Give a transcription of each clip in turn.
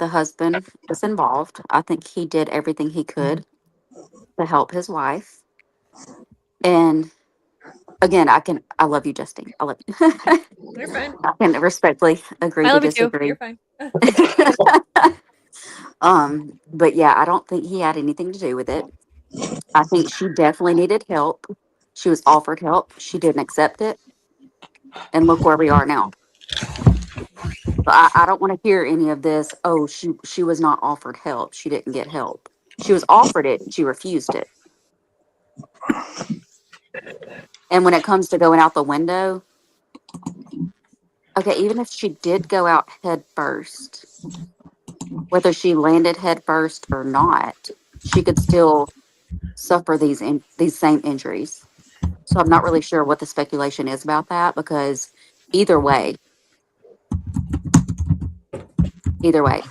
the husband is involved. I think he did everything he could to help his wife. And again, I love you, Justine. I love you. You're fine. I can respectfully agree I to love you too. disagree. You're fine. But yeah, I don't think he had anything to do with it. I think she definitely needed help. She was offered help. She didn't accept it. And look where we are now. But I don't want to hear any of this. Oh, she was not offered help. She didn't get help. She was offered it. She refused it. And when it comes to going out the window, okay, even if she did go out head first, whether she landed head first or not, she could still suffer these same injuries. So I'm not really sure what the speculation is about that because either way, either way,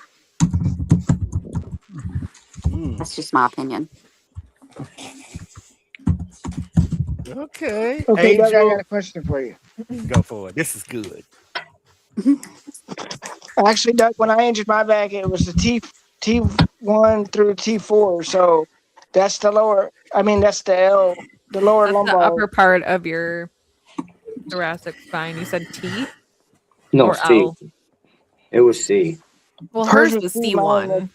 Mm, that's just my opinion. okay, Okay, Doug, I got Angel, a question for you. go for it. This is good. Actually, Doug, when I injured my back, it was the T1 through T4. So that's the lower. I mean, that's the L, the lower That's the lumbar. upper part of your thoracic spine. You said T No, or C. L? It was C. Well, Hers hers was was C, mine was. C1.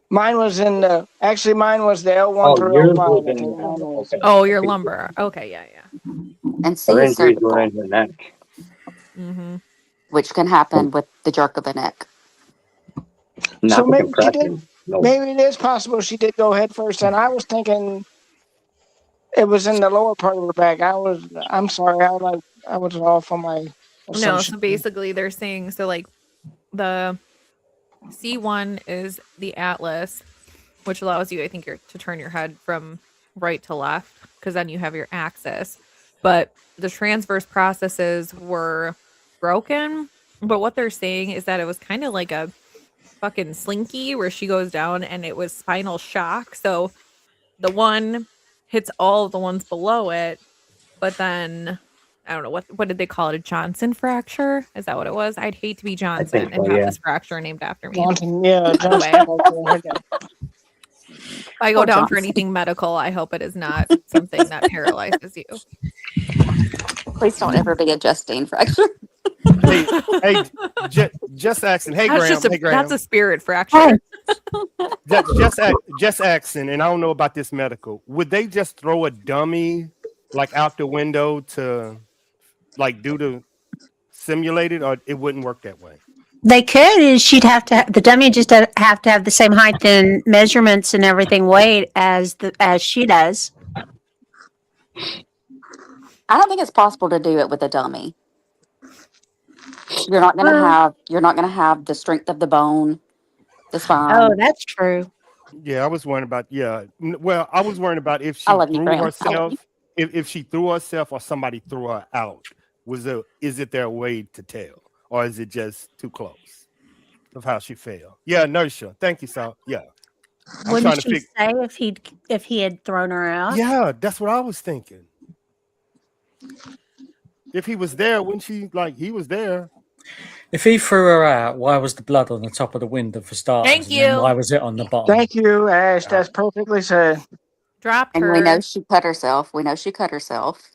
Mine was in the. Actually, mine was the L1 Oh, through yours L5. was I in. think mine was. Okay. Oh, your lumbar. Okay, yeah. And Her C is injuries were cervical, in her neck. Mm-hmm. which can happen with the jerk of a neck. Not So the maybe she did. compression. No. Maybe it is possible she did go head first, and I was thinking it was in the lower part of her back. I'm sorry. I was off on my No, assumption. so basically they're saying like the C1 is the atlas, which allows you, I think, to turn your head from right to left because then you have your axis. But the transverse processes were broken. But what they're saying is that it was kind of like a fucking slinky where she goes down and it was spinal shock. So the one hits all of the ones below it, but then I don't know what did they call it? A Johnson fracture? Is that what it was? I'd hate to be Johnson think and so, have yeah. this fracture named after me. Johnson, yeah, By the Johnson. way, if I go Poor down for Johnson. anything medical, I hope it is not something that paralyzes you. Please don't ever be a Justine fracture. Hey, hey, just asking. Hey, That's Graham. just Hey, Graham. that's a spirit fracture. Just asking, and I don't know about this medical. Would they just throw a dummy like out the window to like do the simulated, or it wouldn't work that way? They could, and she'd have to. The dummy just have to have the same height and measurements and everything, weight as she does. I don't think it's possible to do it with a dummy. You're not gonna have the strength of the bone, the Oh, spine. that's true. Yeah, I was worrying about. Well, I was worrying about if I she love you, threw Graham. I love herself, you. if she threw herself, or somebody threw her out. Is it their way to tell, or is it just too close of how she fell? Yeah, inertia. Thank you, Sal. Yeah, I'm trying Wouldn't to she figure. say if he had thrown her out? Yeah, that's what I was thinking. If he was there, wouldn't she he was there? If he threw her out, why was the blood on the top of the window for starters? Thank And then you. why was it on the bottom? Thank you, Ash. That's perfectly said. Dropped And her. we know she cut herself. We know she cut herself.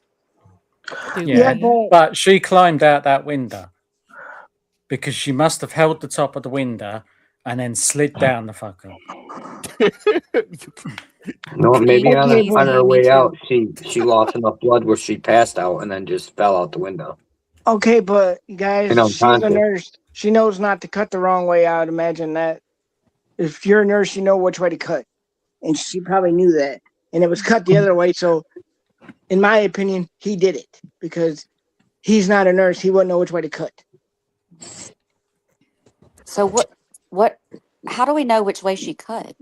Stupid. Yeah, Yeah, but she climbed out that window because she must have held the top of the window and then slid down the fucker. No, maybe on Okay, her me way too. out, she lost enough blood where she passed out and then just fell out the window. Okay, but guys, And she's a unconscious. nurse. She knows not to cut the wrong way. I would imagine that if you're a nurse, you know which way to cut, and she probably knew that, and it was cut the other way. So, in my opinion, he did it because he's not a nurse. He wouldn't know which way to cut. So what how do we know which way she cut?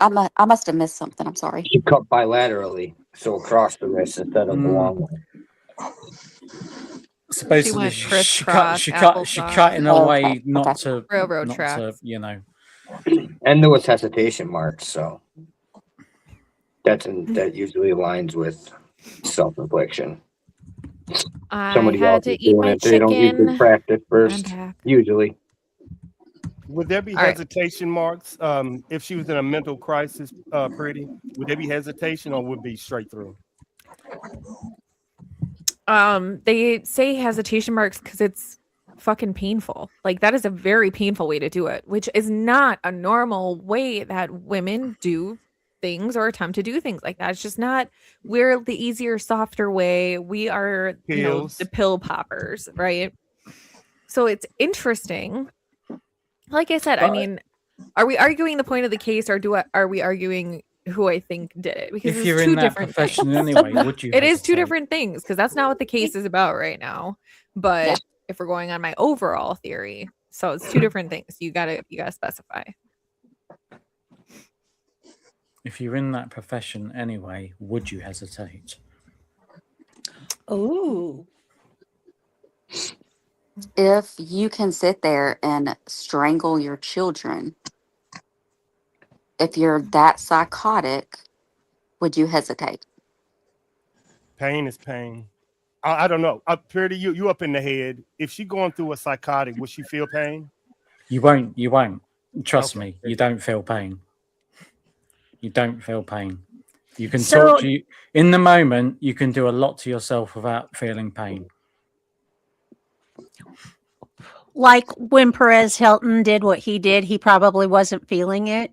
I must have missed something. I'm sorry. She cut bilaterally, so across the wrist instead of the long way. So basically, went she crisscross, cut in a applesauce. way Okay, not okay. to Railroad not tracks. to, you know. And there was hesitation marks, so that usually aligns with self-infliction. I Somebody had else to is eat doing my it. They don't usually chicken. practice I'm first. back. Usually. Would there be All right. hesitation marks if she was in a mental crisis, Pretty? Would there be hesitation or would it be straight through? They say hesitation marks because it's fucking painful. Like that is a very painful way to do it, which is not a normal way that women do things or attempt to do things like that. It's just not. We're the easier, softer way. We are, Pills. the pill poppers, right? So it's interesting. Like I said, I mean, are we arguing the point of the case, or are we arguing who I think did it? Because If it's you're two in that different profession things. anyway, would you? It is two hesitate? different things because that's not what the case is about right now. But Yeah. if we're going on my overall theory, so it's two different things. You gotta specify. If you're in that profession anyway, would you hesitate? Ooh. If you can sit there and strangle your children, if you're that psychotic, would you hesitate? Pain is pain. I don't know. Pretty, you up in the head. If she going through a psychotic, would she feel pain? You won't. You won't. Trust Okay. me. You don't feel pain. You don't feel pain. You can So- talk to you in the moment. You can do a lot to yourself without feeling pain. Like when Perez Hilton did what he did, he probably wasn't feeling it.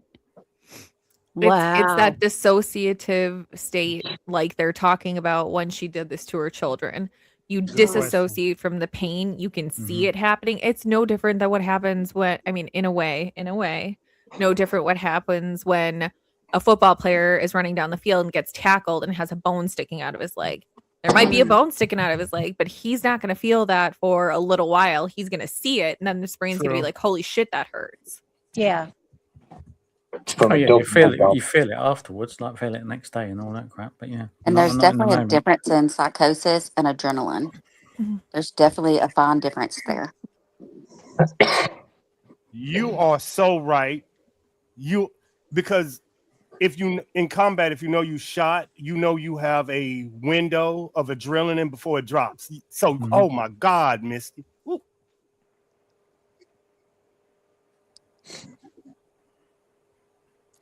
Wow. It's that dissociative state, like they're talking about when she did this to her children. You disassociate from the pain. You can see it happening. It's no different than what happens when, I mean, in a way, no different what happens when a football player is running down the field and gets tackled and has a bone sticking out of his leg. There might be a bone sticking out of his leg, but he's not going to feel that for a little while. He's going to see it, and then his brain's going to be True. like, holy shit, that hurts. Yeah. It's from Oh a yeah, dope you feel it. bump. You feel it afterwards, like feel it next day and all that crap. But yeah, And not- there's not in the definitely a moment. difference in psychosis and adrenaline. Mhm. There's definitely a fine difference there. You are so right. Because if you in combat, if you know you shot, you know you have a window of adrenaline before it drops. So, Mhm. oh my God, Misty. Woo.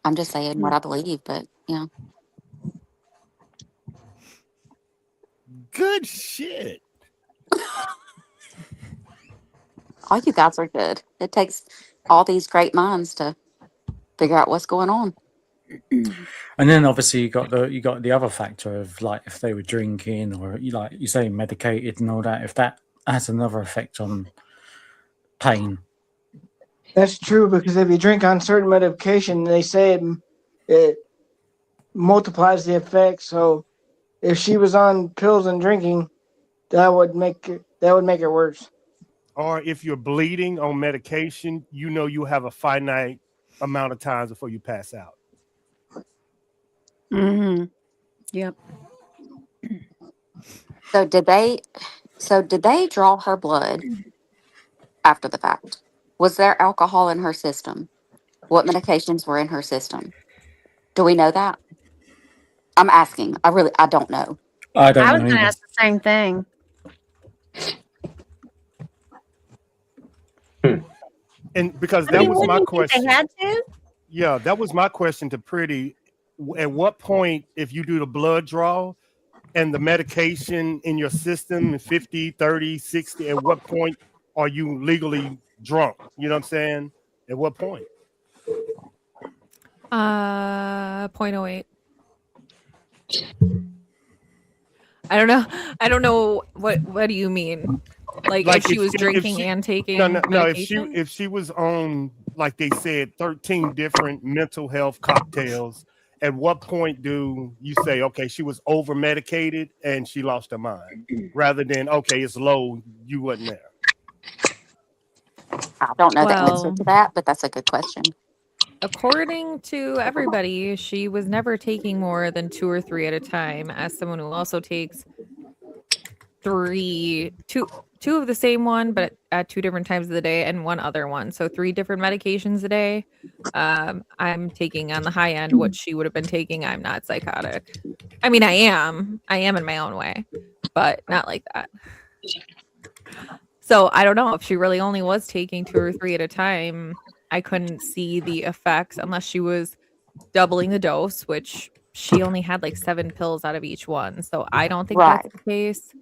I'm just saying what I believe, but yeah. Good shit. All you guys are good. It takes all these great minds to figure out what's going on. And then obviously you got the other factor of like if they were drinking or like you say medicated and all that. If that has another effect on pain. That's true because if you drink on certain medication, they say it multiplies the effect. So if she was on pills and drinking, that would make it worse. Or if you're bleeding on medication, you know you have a finite amount of times before you pass out. Mm-hmm. Yep. So did they draw her blood after the fact? Was there alcohol in her system? What medications were in her system? Do we know that? I'm asking. I don't know. I don't I was know. going to either. ask the same thing. And because I that mean, was my wouldn't you think question. they had to? Yeah, that was my question to Pretty. At what point, if you do the blood draw and the medication in your system is 50, 30, 60, at what point are you legally drunk? You know what I'm saying? At what point? 0.08. I don't know what do you mean? Like Like if she if was she- if drinking she- and taking No. medication? If she was on, like they said, 13 different mental health cocktails, at what point do you say, okay, she was over medicated and she lost her mind, rather than okay, it's low, you wasn't there? I don't know the answer Well- to that, but that's a good question. According to everybody, she was never taking more than 2 or 3 at a time. As someone who also takes two of the same one, but at 2 different times of the day, and 1 other one, so 3 different medications a day. I'm taking on the high end what she would have been taking. I'm not psychotic. I mean, I am in my own way, but not like that. So I don't know if she really only was taking 2 or 3 at a time. I couldn't see the effects unless she was doubling the dose, which she only had like 7 pills out of each one. So I don't think Right. that's the case.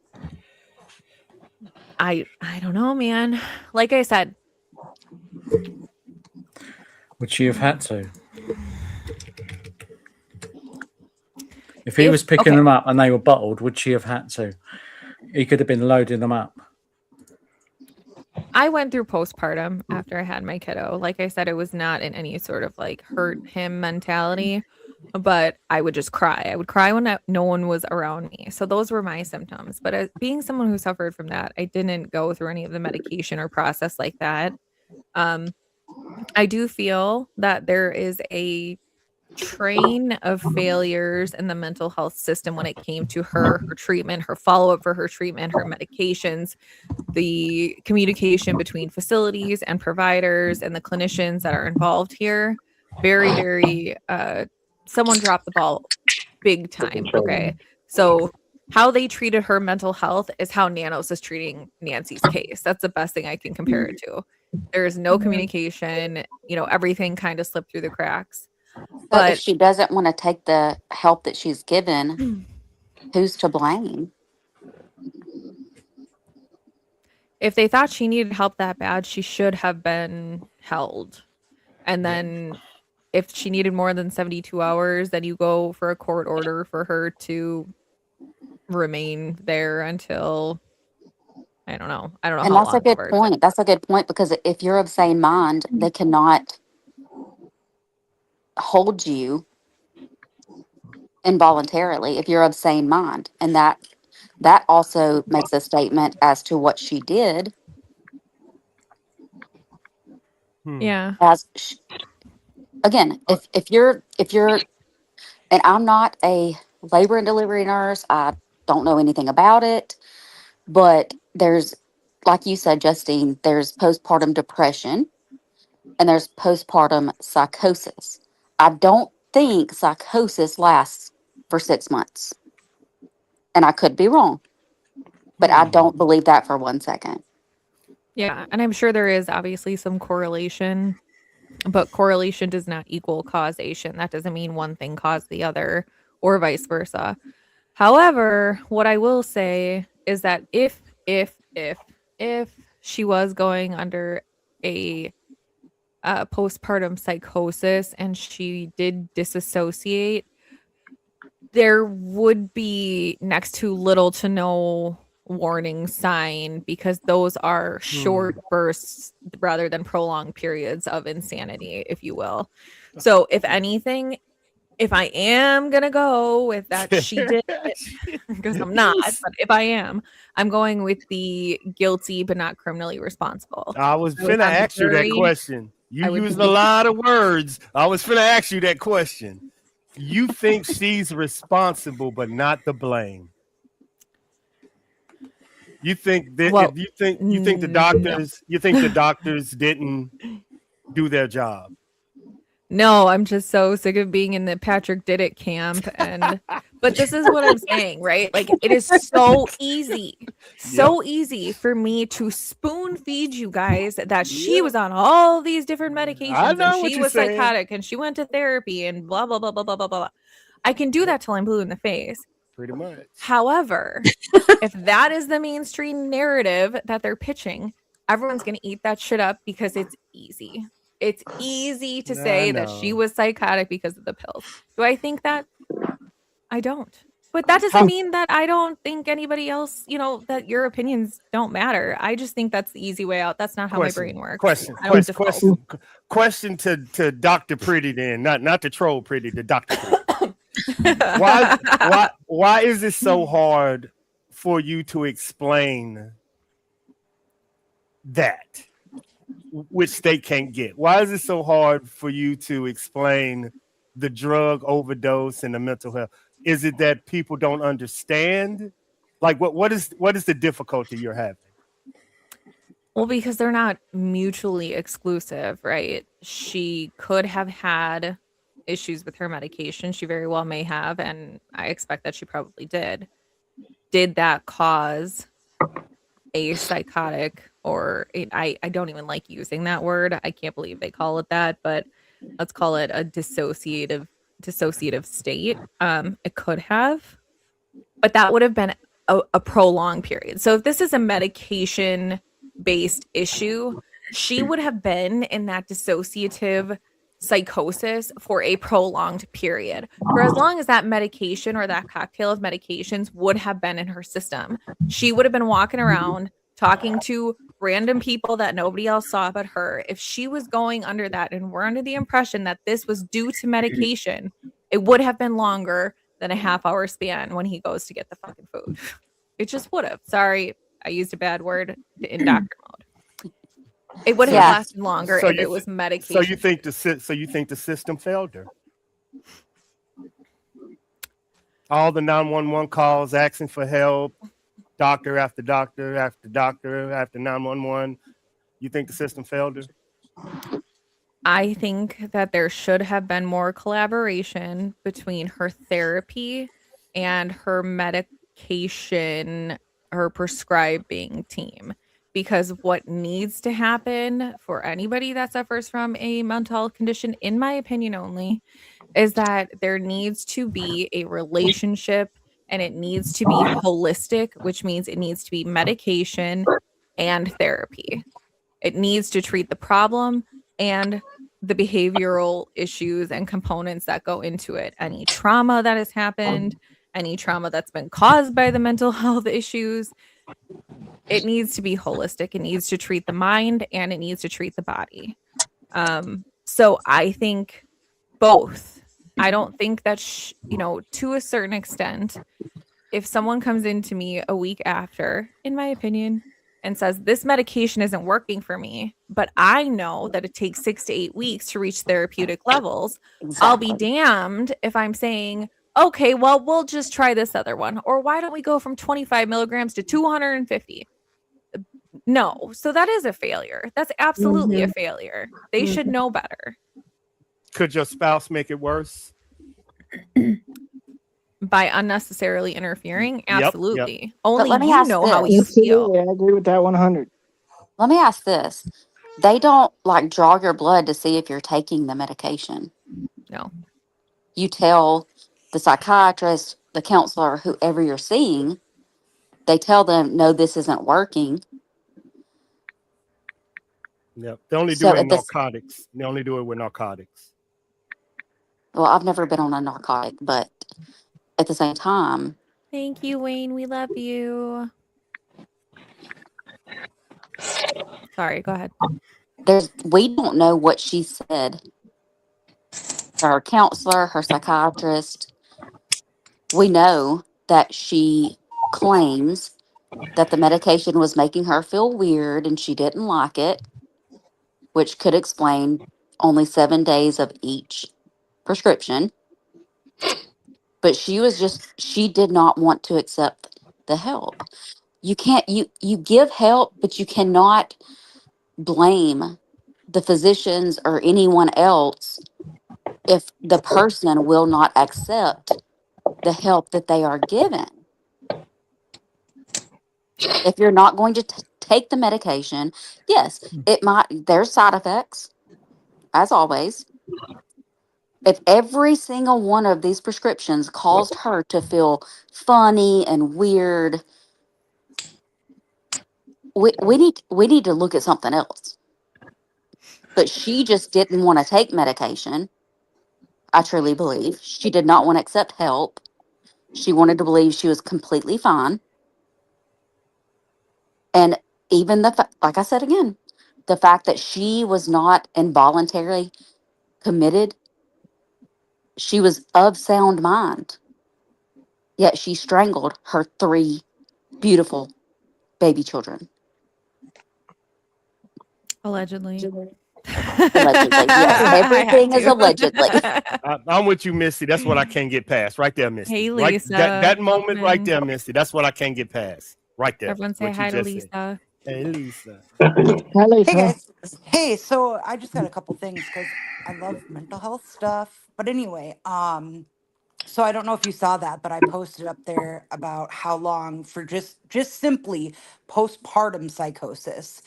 I don't know, man. Like I said, Would she have had to? If he was picking okay. them up and they were bottled, would she have had to? He could have been loading them up. I went through postpartum after I had my kiddo. Like I said, it was not in any sort of like hurt him mentality, but I would just cry. I would cry when no one was around me. So those were my symptoms. But as being someone who suffered from that, I didn't go through any of the medication or process like that. I do feel that there is a train of failures in the mental health system when it came to her treatment, her follow-up for her treatment, her medications, the communication between facilities and providers and the clinicians that are involved here. Very, very someone dropped the ball big time. Okay. So how they treated her mental health is how Nanos is treating Nancy's case. That's the best thing I can compare it to. There is no communication, everything kind of slipped through the cracks. But if she doesn't want to take the help that she's given, who's to blame? If they thought she needed help that bad, she should have been held. And then if she needed more than 72 hours, then you go for a court order for her to remain there until, I don't know. I don't know And how that's a long good for, point. That's a good point, because if you're of sane mind, they cannot hold you involuntarily if you're of sane mind. And that also makes a statement as to what she did. Yeah. Again, if you're and I'm not a labor and delivery nurse, I don't know anything about it, but there's, like you said, Justine, there's postpartum depression and there's postpartum psychosis. I don't think psychosis lasts for 6 months. And I could be wrong, but I don't believe that for 1 second. Yeah. And I'm sure there is obviously some correlation, but correlation does not equal causation. That doesn't mean one thing caused the other or vice versa. However, what I will say is that if she was going under a postpartum psychosis and she did disassociate, there would be next to little to no warning sign, because those are short bursts rather than prolonged periods of insanity, if you will. So if anything, if I am gonna go with that she did it, because I'm not, but if I am, I'm going with the guilty but not criminally responsible. I was finna ask you that question. You used a lot of words. I was finna ask you that question. You think she's responsible but not the blame? You think that you think the doctors didn't do their job? No, I'm just so sick of being in the Patrick did it camp. But this is what I'm saying, right? Like, it is so easy for me to spoon feed you guys that she was on all these different medications and she was psychotic and she went to therapy and blah, blah, blah, blah, blah, blah, blah. I can do that till I'm blue in the face. Pretty much. However, if that is the mainstream narrative that they're pitching, everyone's going to eat that shit up because it's easy. It's easy to say that she was psychotic because of the pills. Do I think that? I don't. But that doesn't mean that I don't think anybody else, that your opinions don't matter. I just think that's the easy way out. That's not how my brain works. Question to Dr. Pretty then, not to troll Pretty, to Dr. Pretty. Why is it so hard for you to explain that, which they can't get? Why is it so hard for you to explain the drug overdose and the mental health? Is it that people don't understand? Like, what is the difficulty you're having? Well, because they're not mutually exclusive, right? She could have had issues with her medication. She very well may have, and I expect that she probably did. Did that cause a psychotic or I don't even like using that word. I can't believe they call it that, but let's call it a dissociative state. It could have, but that would have been a prolonged period. So if this is a medication based issue, she would have been in that dissociative psychosis for a prolonged period. For as long as that medication or that cocktail of medications would have been in her system, she would have been walking around talking to random people that nobody else saw but her. If she was going under that and we're under the impression that this was due to medication, it would have been longer than a half-hour span when he goes to get the fucking food. It just would have. Sorry, I used a bad word in doctor mode. It would have Yeah. lasted longer So if you it was medication. So you think the system failed her? All the 911 calls asking for help, doctor after doctor after doctor after 911. You think the system failed her? I think that there should have been more collaboration between her therapy and her medication, her prescribing team. Because what needs to happen for anybody that suffers from a mental health condition, in my opinion only, is that there needs to be a relationship and it needs to be holistic, which means it needs to be medication and therapy. It needs to treat the problem and the behavioral issues and components that go into it. Any trauma that has happened, any trauma that's been caused by the mental health issues, it needs to be holistic. It needs to treat the mind and it needs to treat the body. So I think both. I don't think that, to a certain extent, if someone comes into me a week after, in my opinion, and says, this medication isn't working for me, but I know that it takes 6 to 8 weeks to reach therapeutic levels, I'll be damned if I'm saying, okay, well, we'll just try this other one. Or why don't we go from 25 milligrams to 250? No. So that is a failure. That's absolutely a failure. They should know better. Could your spouse make it worse? By unnecessarily interfering? Yep. Absolutely. Only let me you ask know how this. you feel. Absolutely, I agree with that 100. Let me ask this. They don't like draw your blood to see if you're taking the medication. No. You tell the psychiatrist, the counselor, whoever you're seeing, they tell them, no, this isn't working. Yep. They only do So it in at this- narcotics. They only do it with narcotics. Well, I've never been on a narcotic, but at the same time, Thank you, Wayne. We love you. Sorry, go ahead. we don't know what she said to her counselor, her psychiatrist. We know that she claims that the medication was making her feel weird and she didn't like it, which could explain only 7 days of each prescription. But she did not want to accept the help. You can't, you give help, but you cannot blame the physicians or anyone else if the person will not accept the help that they are given. If you're not going to take the medication, yes, there's side effects, as always. If every single one of these prescriptions caused her to feel funny and weird, we need to look at something else. But she just didn't want to take medication. I truly believe she did not want to accept help. She wanted to believe she was completely fine. And even like I said again, the fact that she was not involuntarily committed, she was of sound mind. Yet she strangled her 3 beautiful baby children. Allegedly. Allegedly, yes. Everything is allegedly. I'm with you, Misty. That's what I can't get past. Right there, Misty. Hey, Right, Lisa. that moment right Welcome. there, Misty. That's what I can't get past. Right there. Everyone say what you hi to just Lisa. said. Hey, Lisa. Hi, Lisa. Hey guys. Hey, so I just got a couple things because I love mental health stuff. But anyway, so I don't know if you saw that, but I posted up there about how long for just simply postpartum psychosis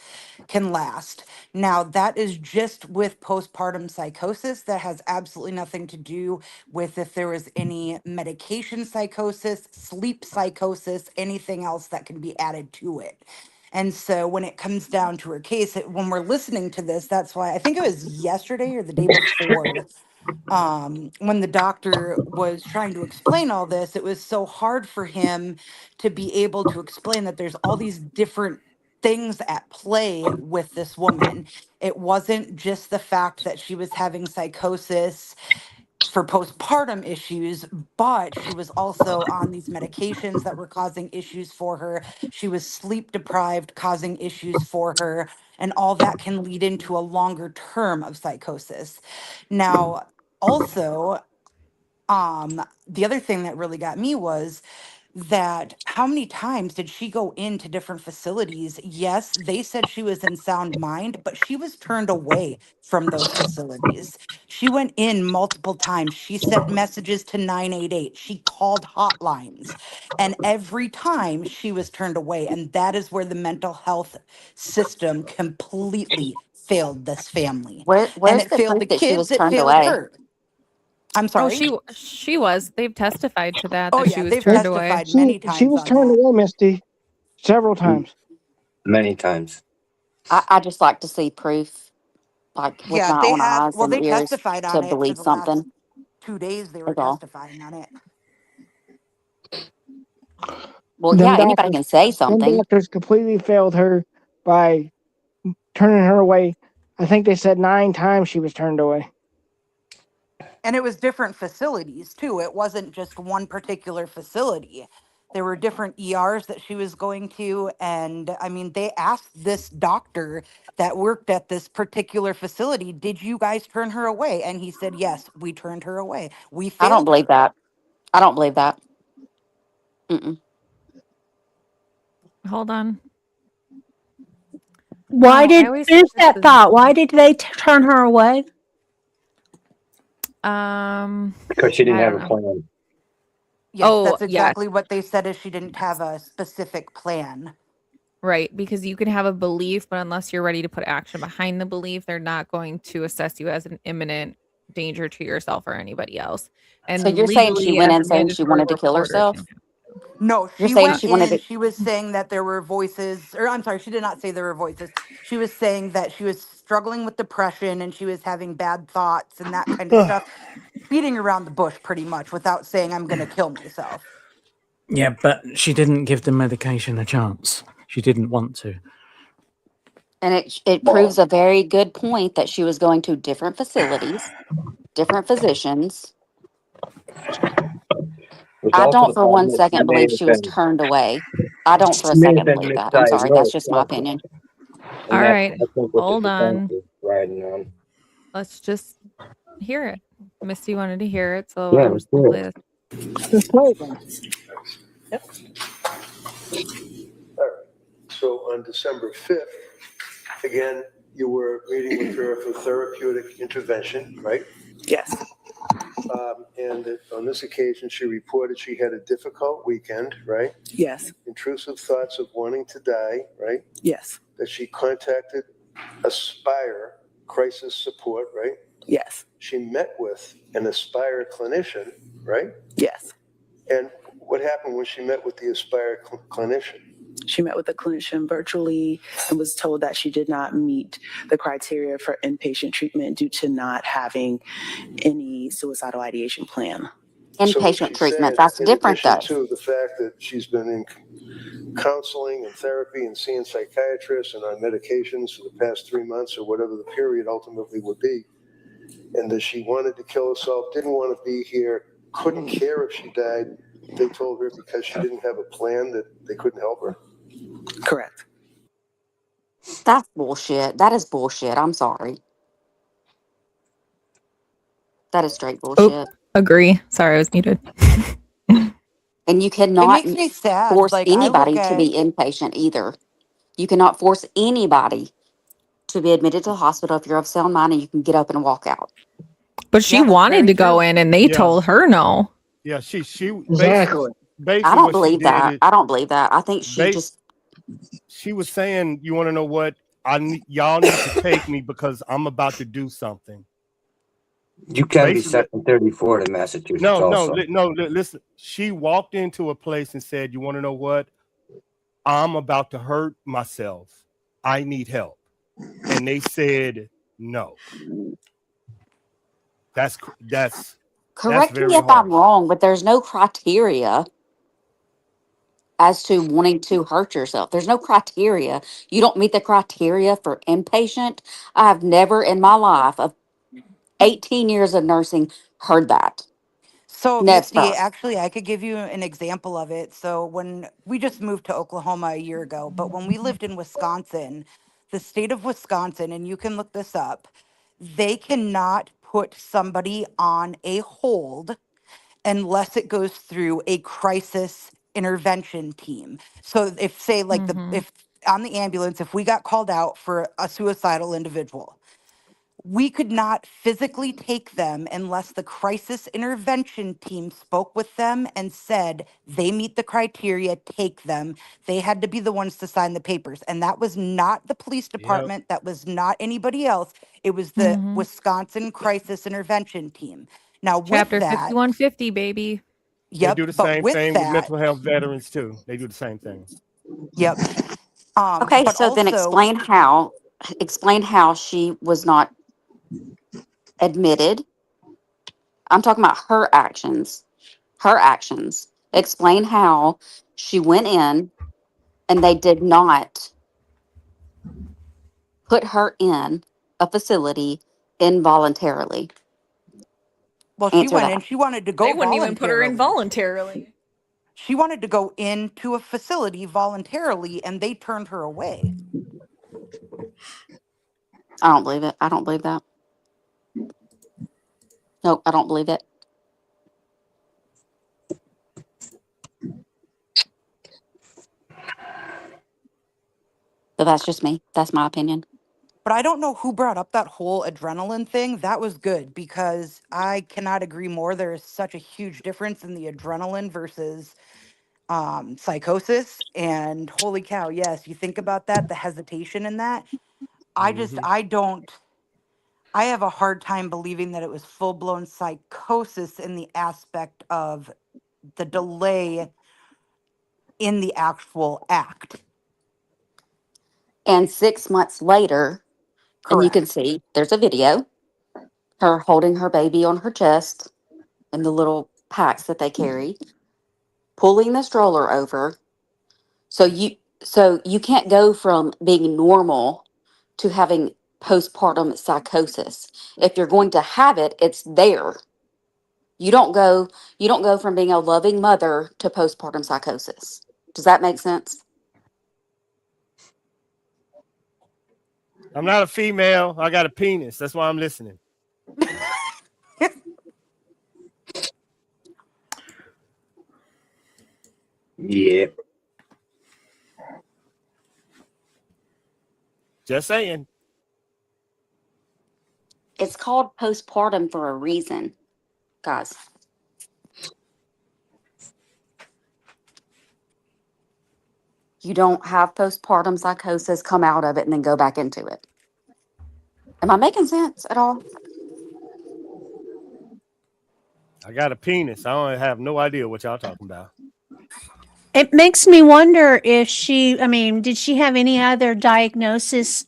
can last. Now, that is just with postpartum psychosis. That has absolutely nothing to do with if there was any medication psychosis, sleep psychosis, anything else that can be added to it. And so when it comes down to her case, when we're listening to this, that's why I think it was yesterday or the day before, when the doctor was trying to explain all this, it was so hard for him to be able to explain that there's all these different things at play with this woman. It wasn't just the fact that she was having psychosis for postpartum issues, but she was also on these medications that were causing issues for her. She was sleep deprived, causing issues for her, and all that can lead into a longer term of psychosis. Now, also, the other thing that really got me was that how many times did she go into different facilities? Yes, they said she was in sound mind, but she was turned away from those facilities. She went in multiple times. She sent messages to 988. She called hotlines. And every time she was turned away. And that is where the mental health system completely failed this family. And Where's it the failed the proof that she was kids, it turned failed away? her. I'm Oh, sorry. she was. They've testified to that Oh, that yeah, she was they've turned away. testified many She times was on turned that. away, Misty, several times. Many times. I just like to see proof, like with Yeah, my they own had, eyes well, and they ears, testified to on it for believe the last something. 2 days. They were Is all. testifying on it. Well, Them yeah, anybody doctors, can say them something. doctors completely failed her by turning her away. I think they said 9 times she was turned away. And it was different facilities too. It wasn't just one particular facility. There were different ERs that she was going to. And I mean, they asked this doctor that worked at this particular facility, did you guys turn her away? And he said, yes, we turned her away. We I don't failed believe her. that. I don't believe that. Mm-mm. Hold on. Why I did always finish think that this thought? Why did they turn her away? Because she didn't I have don't a know. plan. Yes, Oh, that's yes. exactly what they said, is she didn't have a specific plan. Right, because you can have a belief, but unless you're ready to put action behind the belief, they're not going to assess you as an imminent danger to yourself or anybody else. And So you're saying she legally, went as in a saying she mandatory wanted to kill reporter, herself? No, You're she saying went she wanted in. to. She was saying that there were voices, or I'm sorry, she did not say there were voices. She was saying that she was struggling with depression and she was having bad thoughts and that kind of stuff, beating around the bush pretty much without saying, I'm going to kill myself. Yeah, but she didn't give the medication a chance. She didn't want to. And it proves a very good point that she was going to different facilities, different physicians. Which I also don't the for one problem is second believe she was turned away. I don't for a she may have second been believe that. I'm sorry. That's misdiagnosed just my also. opinion. And All that's, right, I think, what hold the defense on. is riding on. Let's just hear it. Misty wanted to hear it, so Yeah, I'm let's just gonna do play it. this. Just play it then. All right. So on December 5th, again, you were meeting with her for therapeutic intervention, right? Yes. And on this occasion, she reported she had a difficult weekend, right? Yes. Intrusive thoughts of wanting to die, right? Yes. That she contacted Aspire Crisis Support, right? Yes. She met with an Aspire clinician, right? Yes. And what happened when she met with the Aspire clinician? She met with the clinician virtually and was told that she did not meet the criteria for inpatient treatment due to not having any suicidal ideation plan. So what Inpatient she's treatment. saying, That's in different addition though. to the fact that she's been in counseling and therapy and seeing psychiatrists and on medications for the past 3 months or whatever the period ultimately would be, and that she wanted to kill herself, didn't want to be here, couldn't care if she died, they told her because she didn't have a plan that they couldn't help her? Correct. That's bullshit. That is bullshit. I'm sorry. That is straight bullshit. Agree. Sorry, I was muted. And you It cannot makes me sad. force Like, I look anybody to at, be inpatient either. You cannot force anybody to be admitted to the hospital if you're of sound mind and you can get up and walk out. But she yeah, that's wanted very to go true. in, and they Yeah. told her no. Yeah, she Exactly. basically I don't what she believe did that. is I don't believe that. I think she base just she was saying, you want to know what? Y'all need to take me because I'm about to do something. You can be Basically, section 34 in Massachusetts also. listen. She walked into a place and said, you want to know what? I'm about to hurt myself. I need help. And they said no. That's correct me very if I'm harsh. wrong, but there's no criteria as to wanting to hurt yourself. There's no criteria. You don't meet the criteria for inpatient. I have never in my life of 18 years of nursing heard that. So, Misty, Never. actually, I could give you an example of it. So, when we just moved to Oklahoma a year ago, but when we lived in Wisconsin, the state of Wisconsin, and you can look this up, they cannot put somebody on a hold unless it goes through a crisis intervention team. So, if, say, like, Mm-hmm. if on the ambulance, if we got called out for a suicidal individual, we could not physically take them unless the crisis intervention team spoke with them and said they meet the criteria, take them. They had to be the ones to sign the papers. And that was not the police Yep. department. That was not anybody else. It was the Mm-hmm. Wisconsin crisis intervention team. Now, with Chapter that, 5150, baby. They yep, do the but same with thing with that, mental health veterans too. They do the same thing. yep. Okay, But so then also, explain how she was not admitted. I'm talking about her actions. Her actions. Explain how she went in and they did not put her in a facility involuntarily. well, she Answer went in, that. she wanted to They go wouldn't even put her in voluntarily. voluntarily. She wanted to go into a facility voluntarily and they turned her away. I don't believe it. I don't believe that. Nope, I don't believe it. But that's just me. That's my opinion. But I don't know who brought up that whole adrenaline thing. That was good because I cannot agree more. There is such a huge difference in the adrenaline versus psychosis. And holy cow, yes, you think about that, the hesitation in that. Hmm. I have a hard time believing that it was full blown psychosis in the aspect of the delay in the actual act. And 6 months later, and you can Correct. see there's a video, her holding her baby on her chest in the little packs that they carry, pulling the stroller over. So you can't go from being normal to having postpartum psychosis. If you're going to have it, it's there. You don't go you don't go from being a loving mother to postpartum psychosis. Does that make sense? I'm not a female. I got a penis. That's why I'm listening. Yeah. Just saying. It's called postpartum for a reason, guys. You don't have postpartum psychosis, come out of it, and then go back into it. Am I making sense at all? I got a penis. I don't have no idea what y'all talking about. It makes me wonder if did she have any other diagnosed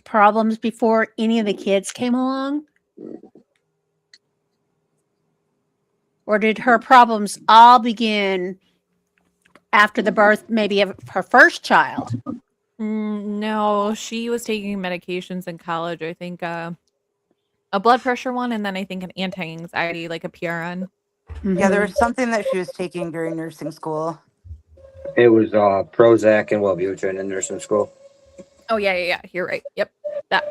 problems before any of the kids came along? Or did her problems all begin after the birth, maybe of her first child? No, she was taking medications in college. I think a blood pressure one, and then I think an anti-anxiety, like a PRN. Yeah, there Mhm. was something that she was taking during nursing school. It was Prozac and Wellbutrin in nursing school. Oh yeah. You're right. Yep, that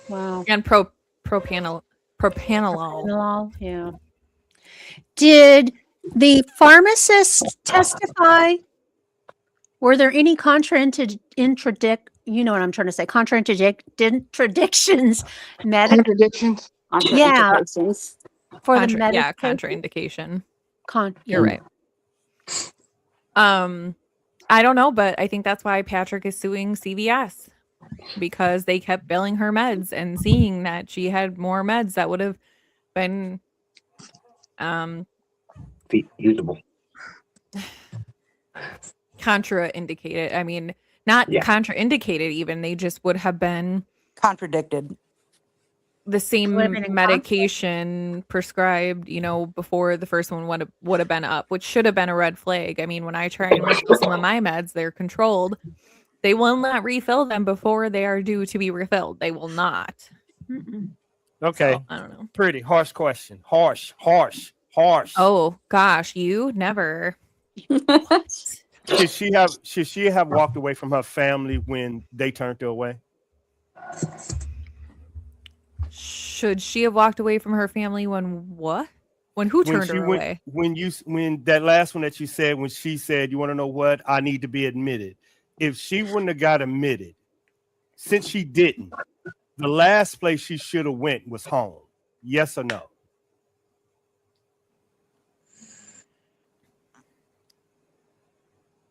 Wow. and propranolol. Propranolol, yeah. Did the pharmacist testify? Were there any contradictions? Contradictions. Yeah. Contraindications. for the medication. Yeah, contraindication. Yeah. You're right. I don't know, but I think that's why Patrick is suing CVS, because they kept billing her meds and seeing that she had more meds that would have been Usable. contraindicated. I mean, not contraindicated even. They just would have been Contradicted. the same Living in medication prescribed, you know, before the first one would have been up, which should have been a red flag. I mean, when I try and refill some of my meds, they're controlled. They will not refill them before they are due to be refilled. They will not. Okay. So, I don't know. Pretty harsh question. Harsh. Oh gosh, you never. Should she have walked away from her family when they turned her away? Should she have walked away from her family when what? When who turned her away? When that last one that you said, when she said, "You want to know what? I need to be admitted." If she wouldn't have got admitted, since she didn't, the last place she should have went was home. Yes or no?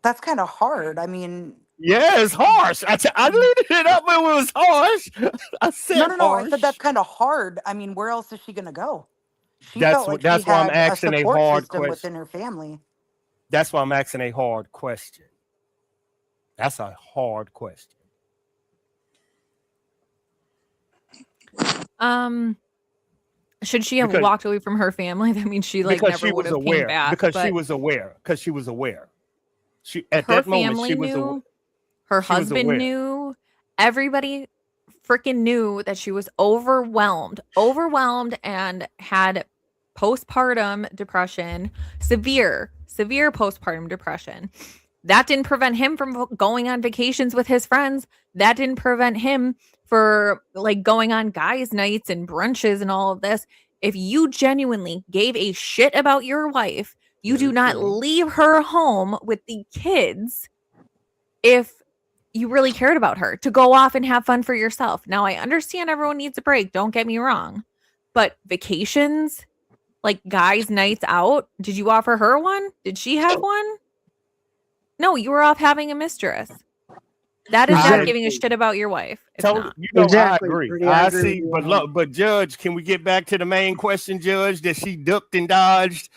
That's kind of hard. I mean, yeah, it's harsh. I lifted it up when it was harsh. I said no. I harsh. said that's kind of hard. I mean, where else is she gonna go? She That's felt like that's she why I'm had asking a support hard system question. within her family. That's why I'm asking a hard question. That's a hard question. Should she have walked away from her family? That means she like never would have came back. Because she was aware. Because she was aware. She at her that moment family she was knew. Her she was husband aware. knew. Everybody freaking knew that she was overwhelmed and had postpartum depression, severe postpartum depression. That didn't prevent him from going on vacations with his friends. That didn't prevent him for like going on guys' nights and brunches and all of this. If you genuinely gave a shit about your wife, you do not leave her home with the kids if you really cared about her, to go off and have fun for yourself. Now, I understand everyone needs a break. Don't get me wrong. But vacations, like guys' nights out, did you offer her one? Did she have one? No, you were off having a mistress. That is not giving a shit about your wife. It's not. You know, Exactly, I agree. Rudy, I agree see, with you. but Judge, can we get back to the main question, Judge? That she ducked and dodged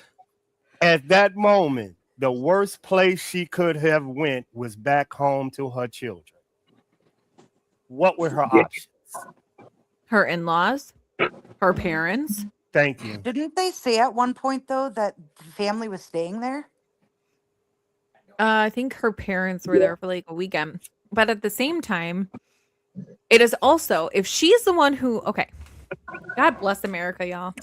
at that moment. The worst place she could have went was back home to her children. What were her options? Her in-laws, her parents. Thank you. Didn't they say at one point though that the family was staying there? I think her parents were there for like a weekend. But at the same time, it is also, if she's the one who, okay, God bless America, y'all.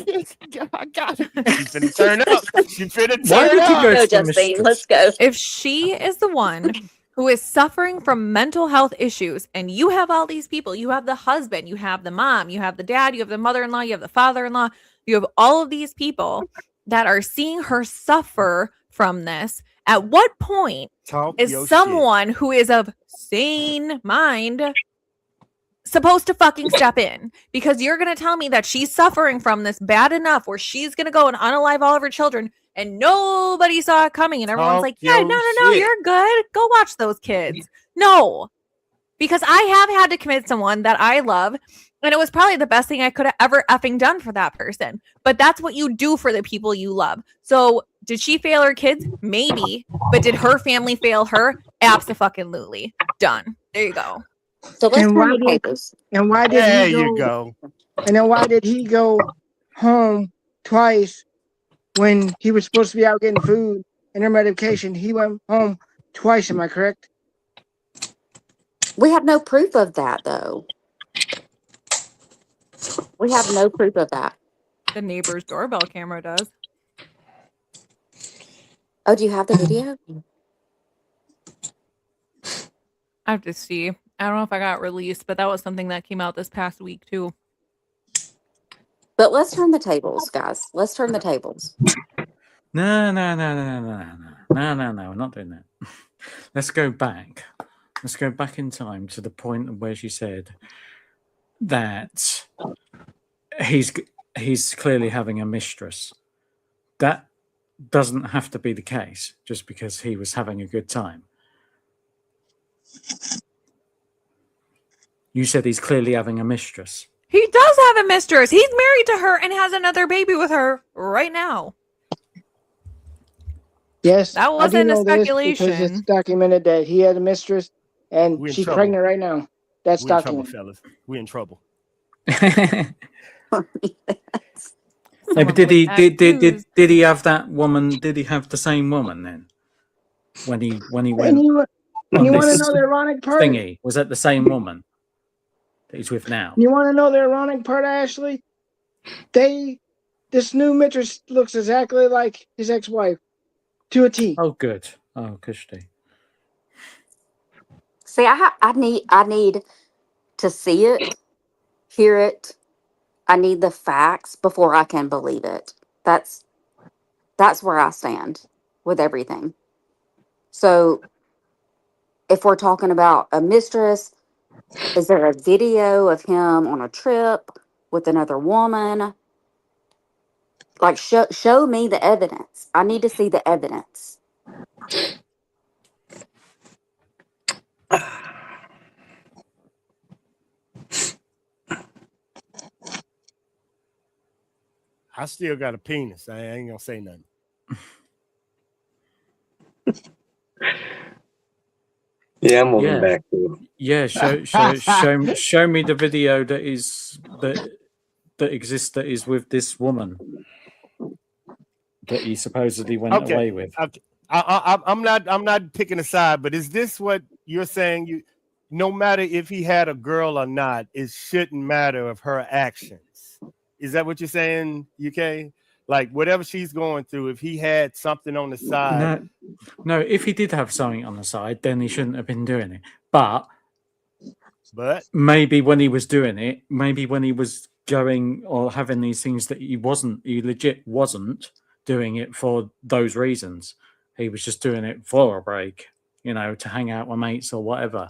I got it. She's finna turn up. She's finna Why turn did you up. go Go, to the Justine. mistress? Let's go. If she is the one who is suffering from mental health issues, and you have all these people, you have the husband, you have the mom, you have the dad, you have the mother-in-law, you have the father-in-law, you have all of these people that are seeing her suffer from this. At what point Talk is your someone who is of sane mind supposed to fucking step in? Because you're going to tell me that she's suffering from this bad enough where she's going to go and unalive all of her children and nobody saw it coming and everyone's Talk like, yeah, your no, shit. you're good. Go watch those kids. No, because I have had to commit someone that I love. And it was probably the best thing I could have ever effing done for that person. But that's what you do for the people you love. So did she fail her kids? Maybe. But did her family fail her? Abso-fucking-lutely. Done. There you go. So let's And turn why the did- tables. And why did There he you go. And then why did he go home twice when he was supposed to be out getting food and her medication? He went home twice. Am I correct? We have no proof of that, though. We have no proof of that. The neighbor's doorbell camera does. Oh, do you have the video? I have to see. I don't know if I got released, but that was something that came out this past week too. But let's turn the tables, guys. Let's turn the tables. No, we're not doing that. Let's go back. Let's go back in time to the point where she said that he's clearly having a mistress. That doesn't have to be the case just because he was having a good time. You said he's clearly having a mistress. He does have a mistress. He's married to her and has another baby with her right now. Yes, That I do wasn't a know this because it's speculation. documented that he had a mistress and We in she's trouble. pregnant right now. That's We in trouble, documented. fellas. We in trouble. No, but did he have that woman? Did he have the same woman then? When he And went you on want to this know the ironic part? thingy, was that the same woman that he's with now? You want to know the ironic part, Ashley? This new mistress looks exactly like his ex-wife, to a T. Oh, good. Oh, Kushti. See, I need to see it, hear it. I need the facts before I can believe it. That's where I stand with everything. So if we're talking about a mistress, is there a video of him on a trip with another woman? Like, show me the evidence. I need to see the evidence. I still got a penis. I ain't gonna say nothing. Yeah, I'm moving Yeah. back to. Yeah, show me the video that exists that is with this woman that he supposedly went Okay. away with. Okay. I'm not picking a side, but is this what you're saying? You, no matter if he had a girl or not, it shouldn't matter of her actions. Is that what you're saying, UK? Like whatever she's going through, if he had something on the side, No, if he did have something on the side, then he shouldn't have been doing it. But maybe when he was doing it, maybe when he was going or having these things that he legit wasn't doing it for those reasons. He was just doing it for a break, to hang out with mates or whatever.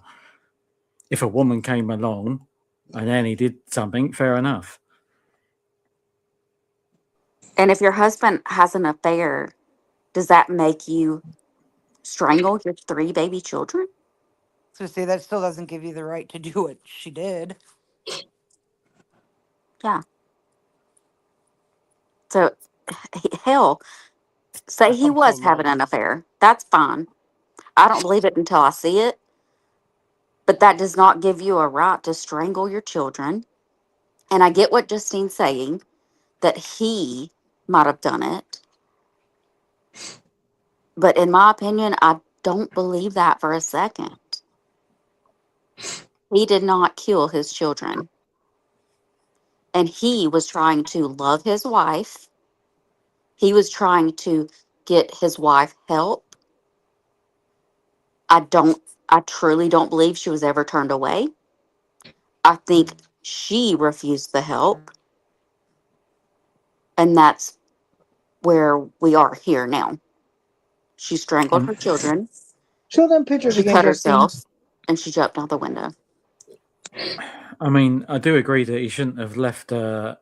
If a woman came along and then he did something, fair enough. And if your husband has an affair, does that make you strangle your 3 baby children? So say that still doesn't give you the right to do what she did. Yeah. So, hell, say he was having an affair. That's fine. I don't believe it until I see it. But that does not give you a right to strangle your children. And I get what Justine's saying, that he might have done it. But in my opinion, I don't believe that for a second. He did not kill his children. And he was trying to love his wife. He was trying to get his wife help. I truly don't believe she was ever turned away. I think she refused the help. And that's where we are here now. She strangled her children. Show them pictures She again, cut Justine. herself, and she jumped out the window. I mean, I do agree that he shouldn't have left her,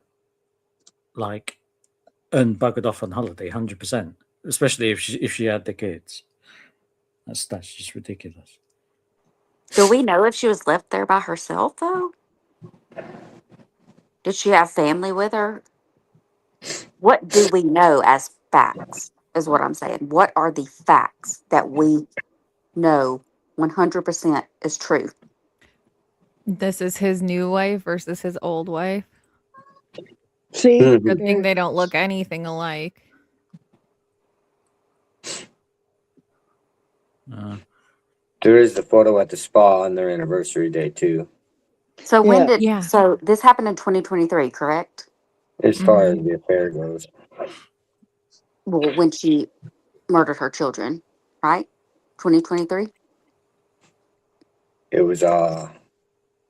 and buggered off on holiday, 100%. Especially if she had the kids. That's just ridiculous. Do we know if she was left there by herself, though? Did she have family with her? What do we know as facts, is what I'm saying. What are the facts that we know 100% is true? This is his new wife versus his old wife. See? Good thing they don't look anything alike. There is the photo at the spa on their anniversary day too. So when Yeah. did so this happened in 2023, correct? As far as the affair goes. Well, when she murdered her children, right? 2023? It was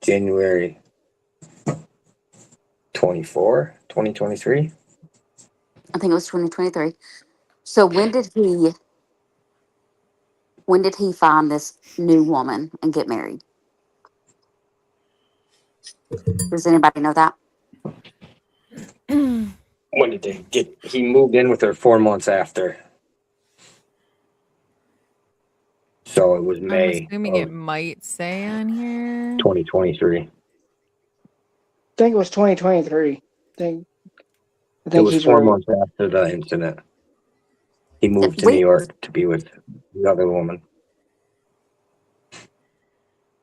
January 24, 2023. I think it was 2023. So when did he find this new woman and get married? Does anybody know that? started to get. He moved in with her 4 months after. So it was I'm May assuming it of might say on here. 2023. I think it was 2023. I think It was he's 4 right. months after the incident. He moved to We New York to be with the other woman.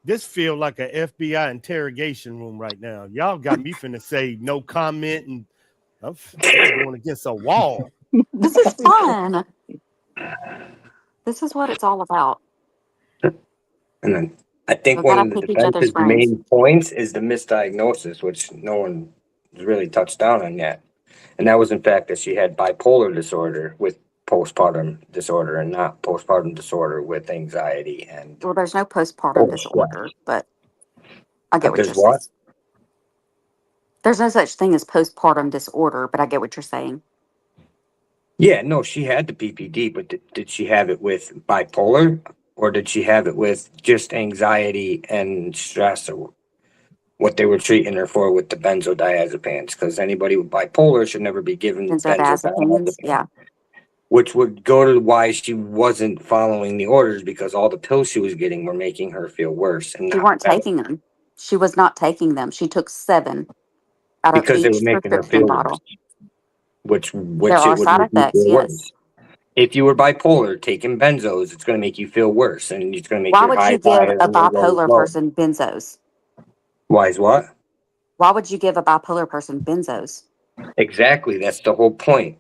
This feel like a FBI interrogation room right now. Y'all got me finna say no comment, and I'm going against a wall. this is fun. This is what it's all about. And then I think We one gotta of the pick each other's defense's brains. main points is the misdiagnosis, which no one has really touched down on yet. And that was in fact that she had bipolar disorder with postpartum disorder and not postpartum disorder with anxiety and Well, there's no postpartum disorder, but I get what there's you're saying. what? There's no such thing as postpartum disorder, but I get what you're saying. Yeah, no, she had the PPD, but did she have it with bipolar or did she have it with just anxiety and stress or what they were treating her for with the benzodiazepines? Because anybody with bipolar should never be given Benzodiazepines, yeah. which would go to why she wasn't following the orders because all the pills she was getting were making her feel worse and She not weren't better taking them. She was not taking them. She took 7 out of because they were each making her prescription feel worse, bottle. which There it are would side make you effects, feel yes. worse. If you were bipolar, taking benzos, it's going to make you feel worse, and it's going to make Why your would you highs give higher a and your lows bipolar low. person benzos? Why is what? Why would you give a bipolar person benzos? Exactly, that's the whole point.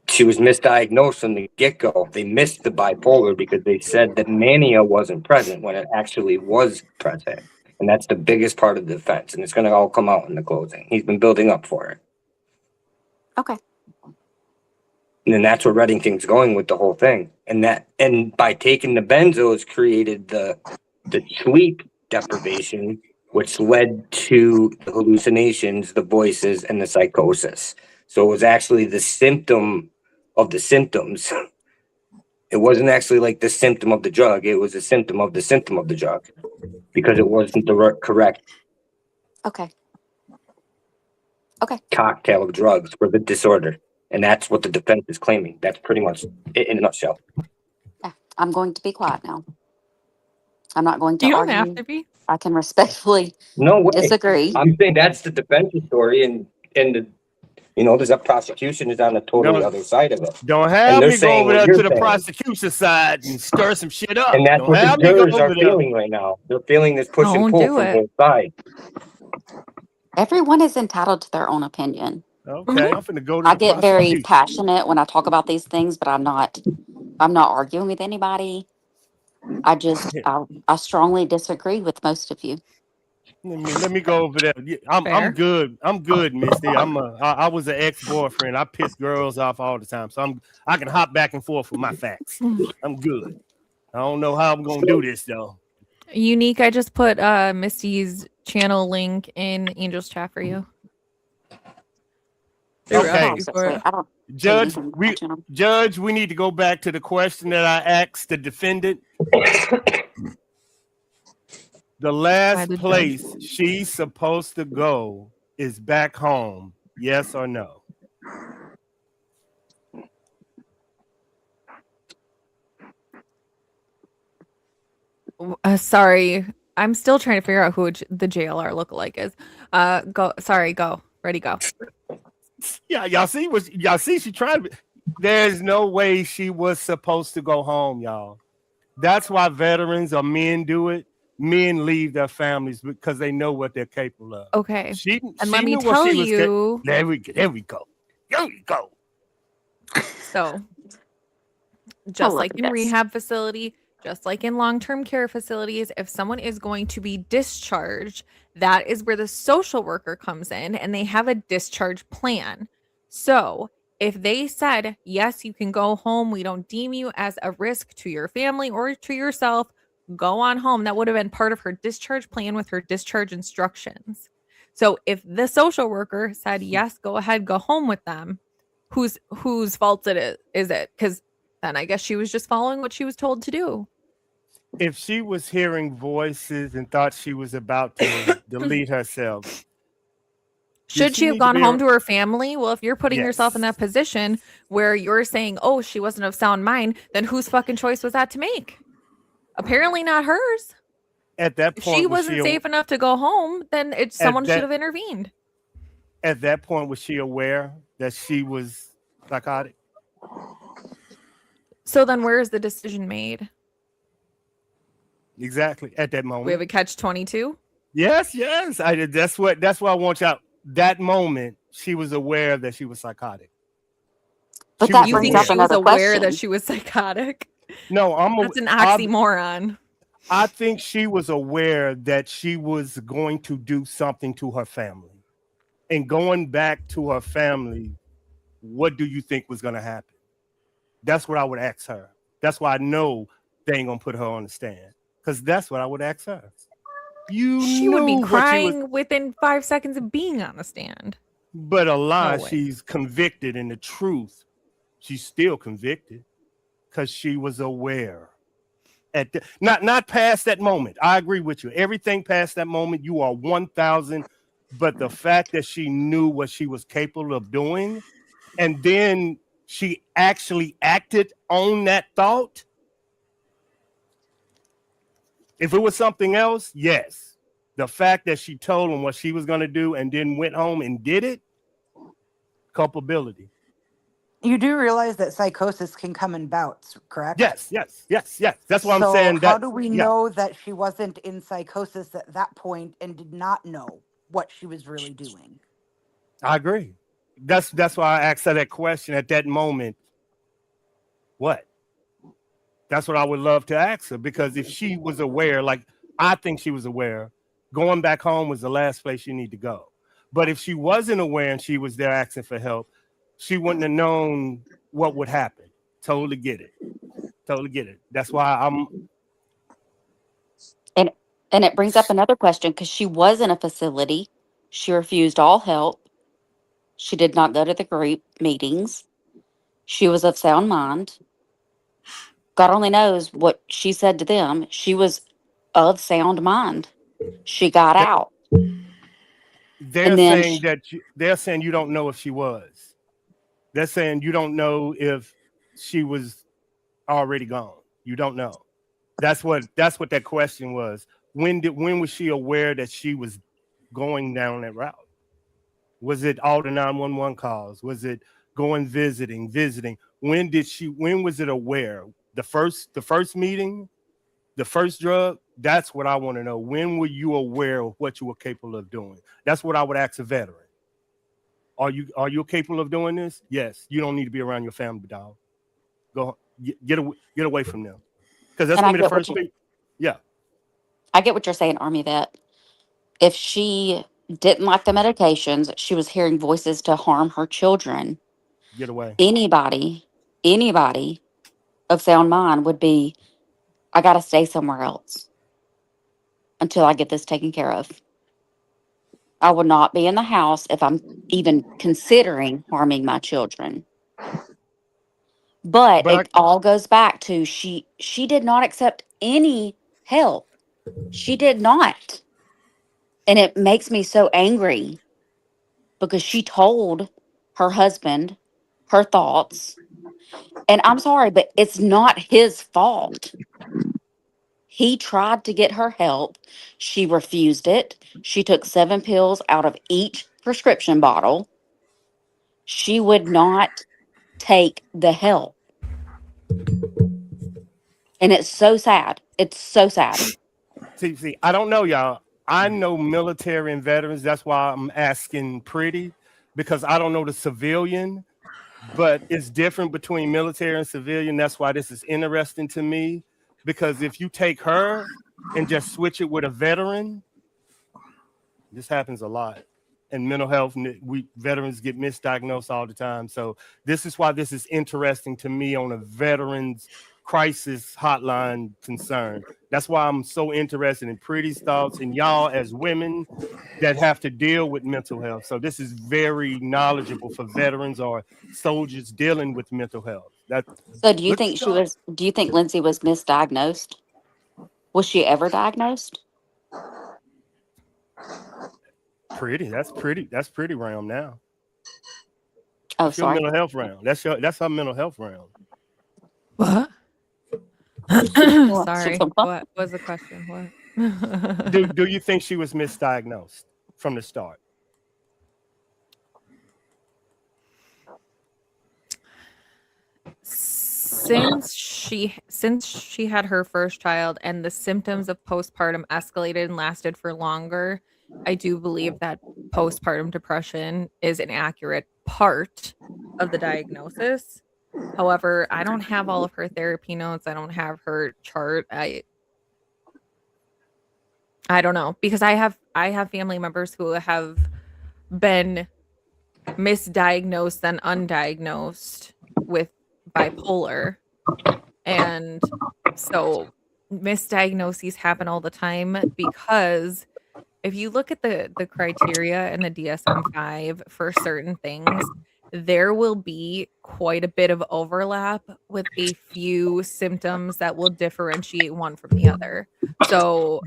She was misdiagnosed from the get-go. They missed the bipolar because they said that mania wasn't present when it actually was present. And that's the biggest part of the defense, and it's going to all come out in the closing. He's been building up for it. Okay. And then that's where Reddington's going with the whole thing. And by taking the benzos created the sleep deprivation, which led to the hallucinations, the voices, and the psychosis. So it was actually the symptom of the symptoms. It wasn't actually like the symptom of the drug. It was a symptom of the symptom of the drug because it wasn't the correct Okay. cocktail of drugs for the disorder. And that's what the defense is claiming. That's pretty much it in a nutshell. Yeah. I'm going to be quiet now. I'm not going to You don't argue. have to be. I can respectfully No way. disagree. I'm saying that's the defense's story, and the there's a prosecution is on the totally No. other side of it. Don't have they're me go saying over what there you're to the saying. prosecution side and stir some shit up. And that's Don't what the have me go jurors are over there. feeling right now. They're feeling this push and Don't pull do from it. both sides. Everyone is entitled to their own opinion. Okay, I'm finna go to I the get very prosecution. passionate when I talk about these things, but I'm not arguing with anybody. I strongly disagree with most of you. Let me go over there. Yeah, I'm Fair. good. I'm good, Misty. I was an ex-boyfriend. I piss girls off all the time, so I can hop back and forth with my facts. I'm good. I don't know how I'm gonna do this though. Unique, I just put Misty's channel link in Angel's chat for you. They were Okay. asking So for sweet. it. I don't see Judge, anything about you. Judge, we need to go back to the question that I asked the defendant. The last the judge. place she's supposed to go is back home. Yes or no? Sorry, I'm still trying to figure out who the JLR lookalike is. Go. Sorry, go. Ready, go. Yeah, y'all see she trying to. There's no way she was supposed to go home, y'all. That's why veterans or men do it. Men leave their families because they know what they're capable of. Okay. She And let me knew what tell she was you. There we go. There we go. So, just love like the in best. rehab facility, just like in long-term care facilities, if someone is going to be discharged, that is where the social worker comes in and they have a discharge plan. So, if they said, yes, you can go home, we don't deem you as a risk to your family or to yourself, go on home. That would have been part of her discharge plan with her discharge instructions. So, if the social worker said, yes, go ahead, go home with them, whose fault is it? Because then I guess she was just following what she was told to do. If she was hearing voices and thought she was about to delete herself, Should she have need to gone be home a- to her family? Well, if you're putting yourself in that Yes. position where you're saying, oh, she wasn't of sound mind, then whose fucking choice was that to make? Apparently not hers. At that If she point, wasn't safe enough to go home, then someone should have intervened. at that point, was she aware that she was psychotic? So then where is the decision made? Exactly. At that moment. We have a catch-22. Yes. That's what I want y'all. That moment, she was aware that she was psychotic. But She that was You brings think up she was another aware that question. she was psychotic? No, That's an oxymoron. I think she was aware that she was going to do something to her family. And going back to her family, what do you think was going to happen? That's what I would ask her. That's why I know they ain't going to put her on the stand. Because that's what I would ask her. She would be knew what crying within 5 seconds of being on the stand. But a lie, No way. she's convicted, and the truth, she's still convicted because she was aware. Not past that moment. I agree with you. Everything past that moment, you are 1,000. But the fact that she knew what she was capable of doing, and then she actually acted on that thought. If it was something else, yes. The fact that she told him what she was going to do and then went home and did it, culpability. You do realize that psychosis can come in bouts, correct? Yes. That's what So I'm saying. how That, do we yeah. know that she wasn't in psychosis at that point and did not know what she was really doing? I agree. That's why I asked her that question at that moment. What? That's what I would love to ask her, because if she was aware, like I think she was aware, going back home was the last place you need to go. But if she wasn't aware and she was there asking for help, she wouldn't have known what would happen. Totally get it. That's why I'm. And it brings up another question because she was in a facility. She refused all help. She did not go to the group meetings. She was of sound mind. God only knows what she said to them. She was of sound mind. She got out. They're And then saying they're saying you don't know if she was. They're saying you don't know if she was already gone. You don't know. That's what that question was. When was she aware that she was going down that route? Was it all the 911 calls? Was it going visiting? When was it aware? The first meeting, the first drug? That's what I want to know. When were you aware of what you were capable of doing? That's what I would ask a veteran. Are you capable of doing this? Yes. You don't need to be around your family, dog. Go get away from them. Because that's And I gonna be the get what first you- thing. Yeah. I get what you're saying, Army Vet. If she didn't like the medications, she was hearing voices to harm her children. Get away. Anybody of sound mind would be, I got to stay somewhere else until I get this taken care of. I would not be in the house if I'm even considering harming my children. But But it all goes back to she did not accept any help. She did not. And it makes me so angry because she told her husband her thoughts. And I'm sorry, but it's not his fault. He tried to get her help. She refused it. She took 7 pills out of each prescription bottle. She would not take the help. And it's so sad. It's so sad. see, I don't know, y'all. I know military and veterans. That's why I'm asking Pretty, because I don't know the civilian, but it's different between military and civilian. That's why this is interesting to me, because if you take her and just switch it with a veteran, this happens a lot. And mental health, veterans get misdiagnosed all the time. So this is why this is interesting to me on a veterans crisis hotline concern. That's why I'm so interested in Pretty's thoughts and y'all as women that have to deal with mental health. So this is very knowledgeable for veterans or soldiers dealing with mental health. So do you think Lindsay was misdiagnosed? Was she ever diagnosed? pretty. That's pretty. That's pretty realm now. Oh, That's your sorry. mental health round. That's our mental health round. What? What? Sorry. What was the question? What? Do you think she was misdiagnosed from the start? Since she had her first child and the symptoms of postpartum escalated and lasted for longer, I do believe that postpartum depression is an accurate part of the diagnosis. However, I don't have all of her therapy notes. I don't have her chart. I don't know, because I have family members who have been misdiagnosed and undiagnosed with bipolar, and so misdiagnoses happen all the time, because if you look at the criteria in the DSM-5 for certain things, there will be quite a bit of overlap with a few symptoms that will differentiate one from the other. So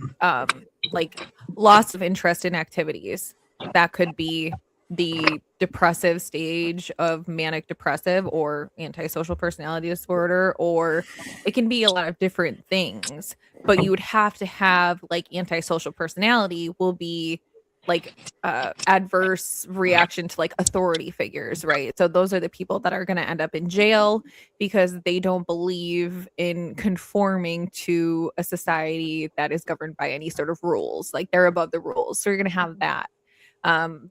like loss of interest in activities, that could be the depressive stage of manic depressive or antisocial personality disorder, or it can be a lot of different things. But you would have to have, like, antisocial personality will be like adverse reaction to like authority figures, right? So those are the people that are going to end up in jail because they don't believe in conforming to a society that is governed by any sort of rules. Like, they're above the rules. So you're going to have that.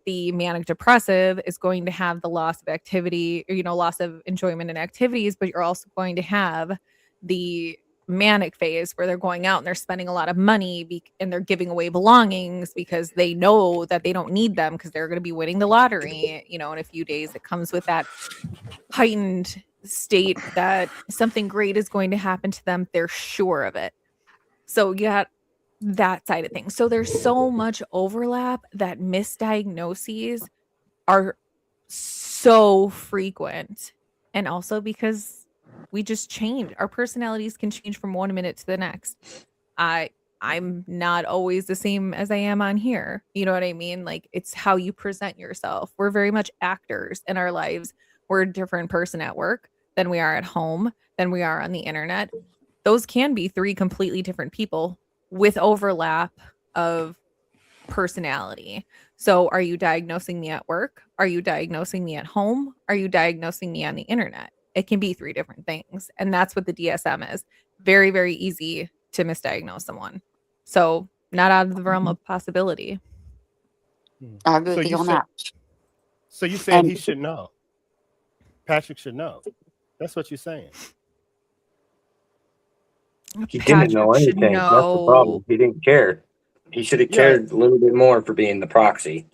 The manic depressive is going to have the loss of activity, or, loss of enjoyment in activities, but you're also going to have the manic phase where they're going out and they're spending a lot of money and they're giving away belongings because they know that they don't need them because they're going to be winning the lottery, in a few days. It comes with that heightened state that something great is going to happen to them. They're sure of it. So you got that side of things. So there's so much overlap that misdiagnoses are so frequent. And also because we just change. Our personalities can change from one minute to the next. I'm not always the same as I am on here. You know what I mean? Like, it's how you present yourself. We're very much actors in our lives. We're a different person at work than we are at home, than we are on the internet. Those can be three completely different people with overlap of personality. So are you diagnosing me at work? Are you diagnosing me at home? Are you diagnosing me on the internet? It can be three different things. And that's what the DSM is. Very, very easy to misdiagnose someone. So not out of the realm of possibility. I agree with you on that. So you saying And- he should know? Patrick should know. That's what you're saying. He didn't know Patrick should anything. That's the problem. He didn't care. He should have cared a little bit more for being the proxy.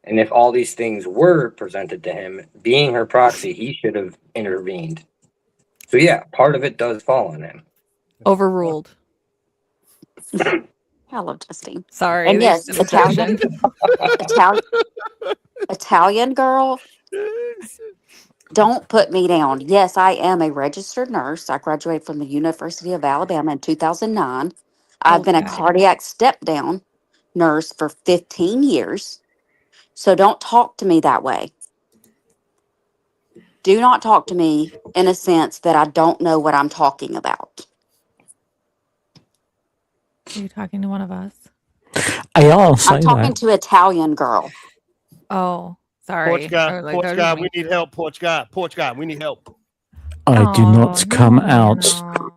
And if all these things were presented to him, being her proxy, he should have intervened. So yeah, part of it does fall on him. Overruled. Hello, Justine. Sorry. And yes, there's discussion. Italian girl, don't put me down. Yes, I am a registered nurse. I graduated from the University of Alabama in 2009. I've been a Okay. cardiac step down nurse for 15 years. So don't talk to me that way. Do not talk to me in a sense that I don't know what I'm talking about. Are you talking to one of us? I are say I'm talking that. to Italian girl. Oh, sorry. Porch guy, I was porch that guy, was we me. need help. Porch guy, we need help. I do Oh, not come no, out. no.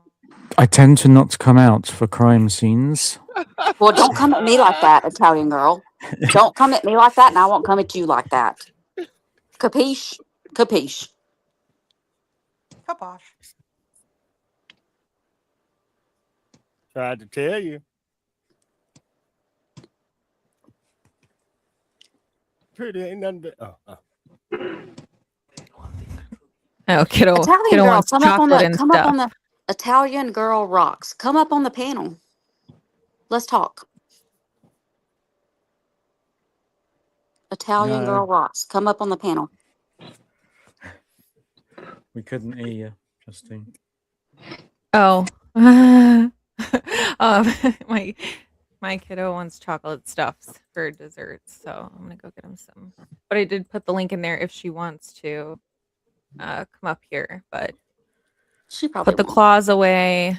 I tend to not come out for crime scenes. Well, don't come at me like that, Italian girl. Don't come at me like that, and I won't come at you like that. Capiche? Capiche. Kabosh. Tried to tell you. Pretty ain't nothing but Oh, kiddo Italian girl, wants come up on chocolate the and come up stuff. on the Italian girl rocks. Come up on the panel. Let's talk. Italian No. girl rocks. Come up on the panel. We couldn't hear you, Justine. Oh. My My kiddo wants chocolate stuffs for desserts, so I'm gonna go get him some. But I did put the link in there if she wants to come up here. But She probably put the won't. claws away.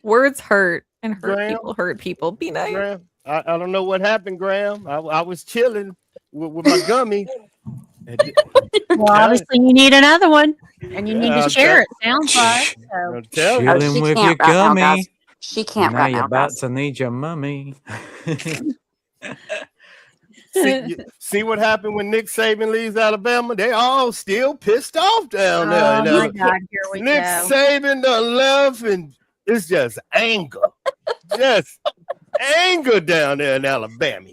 Words hurt and hurt Graham? people. Hurt people. Be nice. Graham, I don't know what happened, Graham. I was chilling with my gummy. Well, obviously you need another one, and you need Yeah, to share it. Sounds like. So. I'm telling you. Oh, Chilling she with your can't right now, gummy. guys. She can't Now right you're now, about guys. to need your mummy. See what happened when Nick Saban leaves Alabama? They all still pissed off down there. Oh You know? my God! Here we Nick go. Saban done left, and it's just anger, just anger down there in Alabama.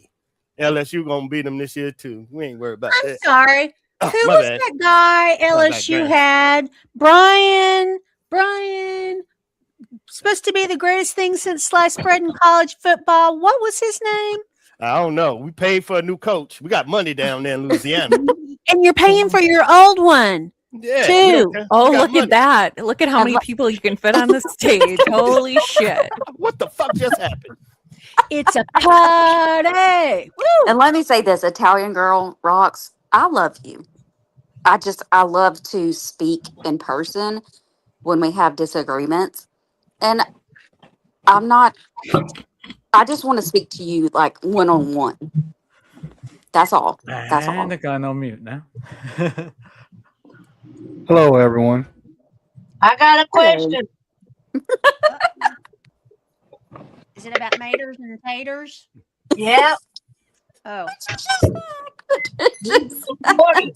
LSU gonna beat them this year too. We ain't worried about I'm that. sorry. Oh, Who my was bad. that guy My bad, LSU Graham. had? Brian, supposed to be the greatest thing since sliced bread in college football. What was his name? I don't know. We paid for a new coach. We got money down there in Louisiana. And you're paying for your old one. Yeah. Two. we don't care. We Oh, got look money. at that. Look at how And many lo- people you can fit on the stage. Holy shit. What the fuck just happened? It's a party. Woo! And let me say this, Italian girl rocks. I love you. I love to speak in person when we have disagreements. And I just want to speak to you like one on one. That's all. That's all. And they're going on mute now. Hello, everyone. I got a Hello. question. Is it about maters and taters? Yeah. Oh, Morty,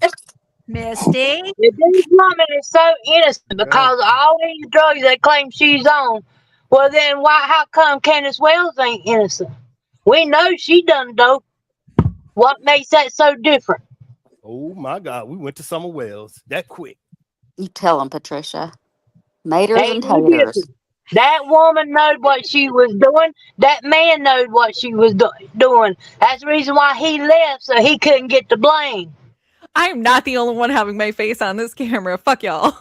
Misty. if this woman is so innocent because of all these drugs they claim she's on, well then how come Candace Wells ain't innocent? We know she done dope. What makes that so different? Oh my God. We went to Summer Wells that quick. You tell them, Patricia. Maters Ain't and no taters. different. That woman knowed what she was doing. That man knowed what she was doing. That's the reason why he left, so he couldn't get the blame. I'm not the only one having my face on this camera. Fuck y'all.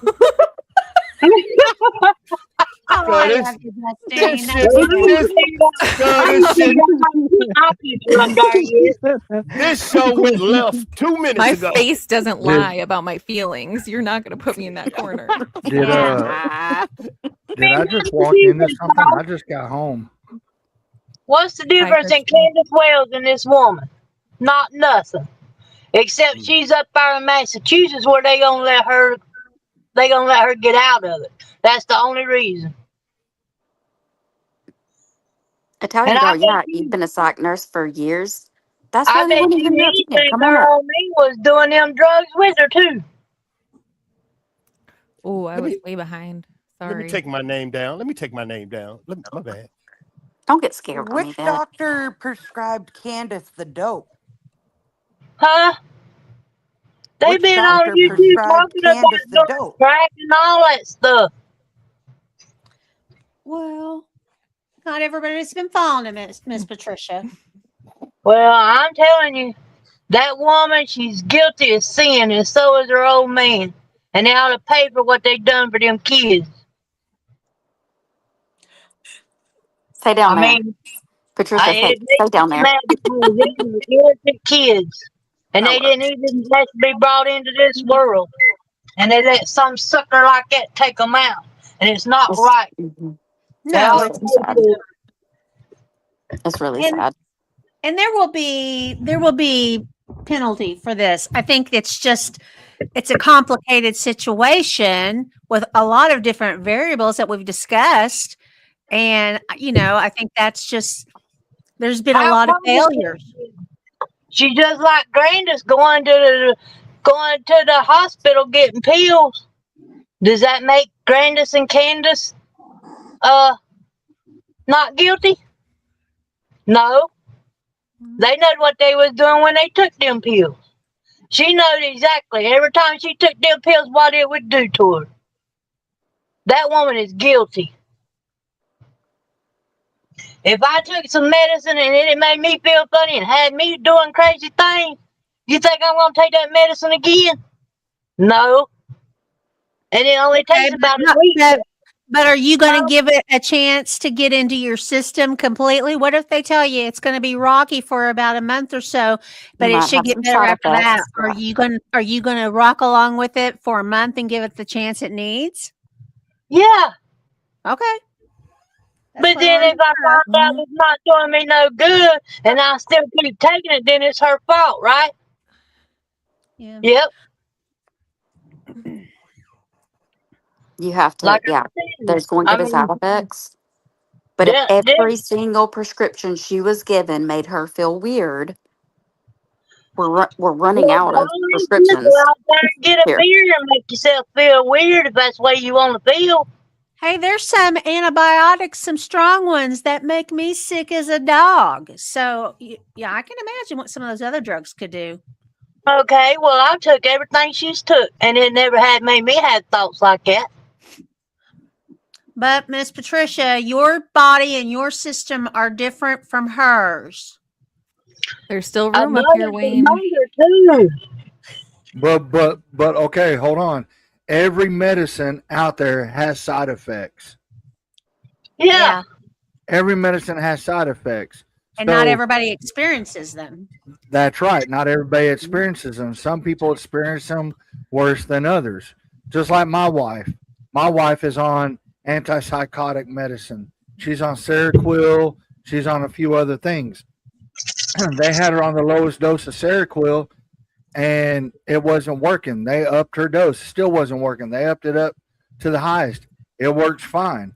Oh, God, I this- love you, this Justine. shit- This show went left 2 minutes My ago. face doesn't Did- lie about my feelings. You're not going to put me in that corner. Did I just walk into something? I just got home. What's the difference in Candace Wells and this woman? Not nothing. Except she's up there in Massachusetts where they gonna let her get out of it. That's the only reason. Italian And I girl, yeah, bet you've been a psych nurse for years. That's I why they bet won't you even know. anything Come on her up. old me was doing them drugs with her too. Oh, I Let was me- way behind. Let Sorry. me take my name down. My bad. Don't get scared, Which Bernadette. doctor prescribed Candace the dope? Huh? They've Which been on doctor YouTube prescribed talking about Candace the doing dope? crack and all that stuff. Well, not everybody's been following him, Miss Patricia. Well, I'm telling you, that woman, she's guilty of sin, and so is her old man. And they ought to pay for what they done for them kids. Stay down I there. mean, Patricia, stay it down there. mad because these were innocent kids, and they didn't even have to be brought into this world. And they let some sucker like that take them out, and it's not It's- right. Mhm. They No, ought to it's pay sad. for it. It's really And- sad. And there will be penalty for this. I think it's a complicated situation with a lot of different variables that we've discussed. And I think that's just there's been a How lot of complicated? failures. She just like Grandis going to the hospital getting pills. Does that make Grandis and Candace not guilty? No. They know what they was doing when they took them pills. She knows exactly every time she took them pills what it would do to her. That woman is guilty. If I took some medicine and it made me feel funny and had me doing crazy things, you think I'm gonna take that medicine again? No. And it only takes about a week. But are you going to give it a chance to get into your system completely? What if they tell you it's going to be rocky for about a month or so, but You it might should have get some better side after that? effects. Are you going to rock along with it for a month and give it the chance it needs? Yeah. Okay. But then if I find out it's not doing me no good and I still keep taking it, then it's her fault, right? Yeah. Yep. You have to, Like yeah. I said, There's going to I be side mean, effects. But if yeah, every single prescription she was given made her feel weird, we're running out why of don't you go prescriptions out there and get a here. beer and make yourself feel weird if that's the way you want to feel? Hey, there's some antibiotics, some strong ones that make me sick as a dog. So, yeah, I can imagine what some of those other drugs could do. Okay, well, I took everything she's took, and it never had made me have thoughts like that. But Miss Patricia, your body and your system are different from hers. There's still A room up here, mother's a Wayne. mother too. But okay, hold on. Every medicine out there has side effects. Yeah. Every medicine has side effects. And not So- everybody experiences them. That's right. Not everybody experiences them. Some people experience them worse than others. Just like my wife. My wife is on antipsychotic medicine. She's on Seroquel. She's on a few other things. They had her on the lowest dose of Seroquel, and it wasn't working. They upped her dose. Still wasn't working. They upped it up to the highest. It works fine.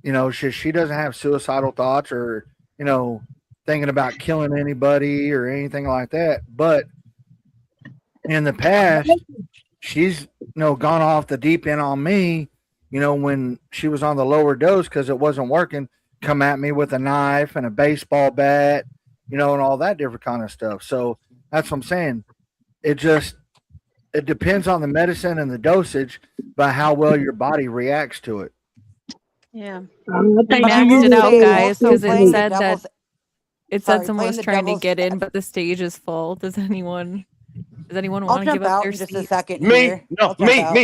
You know, she doesn't have suicidal thoughts or, you know, thinking about killing anybody or anything like that. But in the past, she's, you know, gone off the deep end on me, you know, when she was on the lower dose because it wasn't working, come at me with a knife and a baseball bat, you know, and all that different kind of stuff. So that's what I'm saying. It depends on the medicine and the dosage by how well your body reacts to it. Yeah. We But I maxed will it out, say guys, also because it playing the said that devil's- it sorry, said someone playing was the trying to devil's get in, but the stage is full. Does anyone I'll want to jump give up out their in just a seat? second Me? here. No, I'll jump out. No,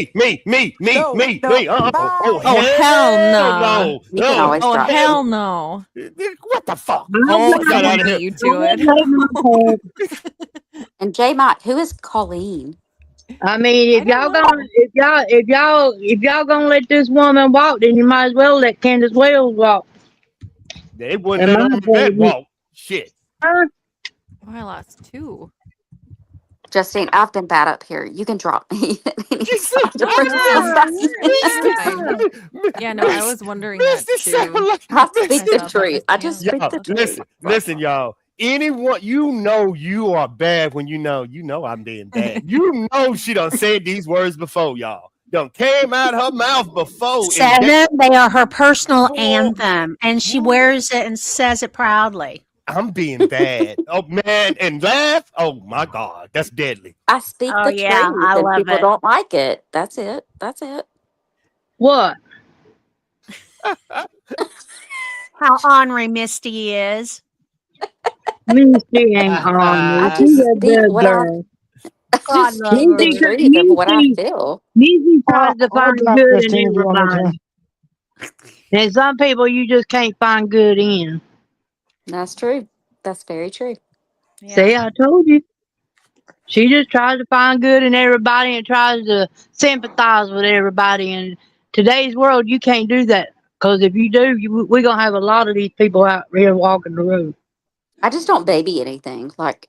me. no, Oh, Oh, hell no. no. You can always Oh, drop hell no. What the fuck? Oh, Get Someone out of beat here. you to it. And J Mott, who is Colleen? I mean, I if don't y'all know. gonna if y'all gonna let this woman walk, then you might as well let Candace Wells walk. They wouldn't And let my her that baby. walk. Shit. Huh? Oh, I lost 2. Justine, I've been bad up here. You can drop me at any Jesus, time to Yeah, no, I was wondering that too. I speak the Myself, truth. I just speak Y'all, the truth. listen, y'all. Anyone, you know, you are bad when you know I'm being bad. You know, she done said these words before, y'all. Done came out her mouth before. Said them. They are her personal anthem, and she wears it and says it proudly. I'm being bad. Oh man, and laugh. Oh my God, that's deadly. I speak Oh, the yeah, truth, I and love people it. don't like it. That's it. That's it. What? How ornery Misty is. Misty ain't on me. I She's just a speak good what I girl. I God just love speak the her. truth of what I feel. Misty tries to I'll find drop good in Christine if you want me to. everybody. And some people you just can't find good in. That's true. That's very true. See, I told you. She just tries to find good in everybody and tries to sympathize with everybody. In today's world, you can't do that. Because if you do, we're going to have a lot of these people out here walking the road. I just don't baby anything. Like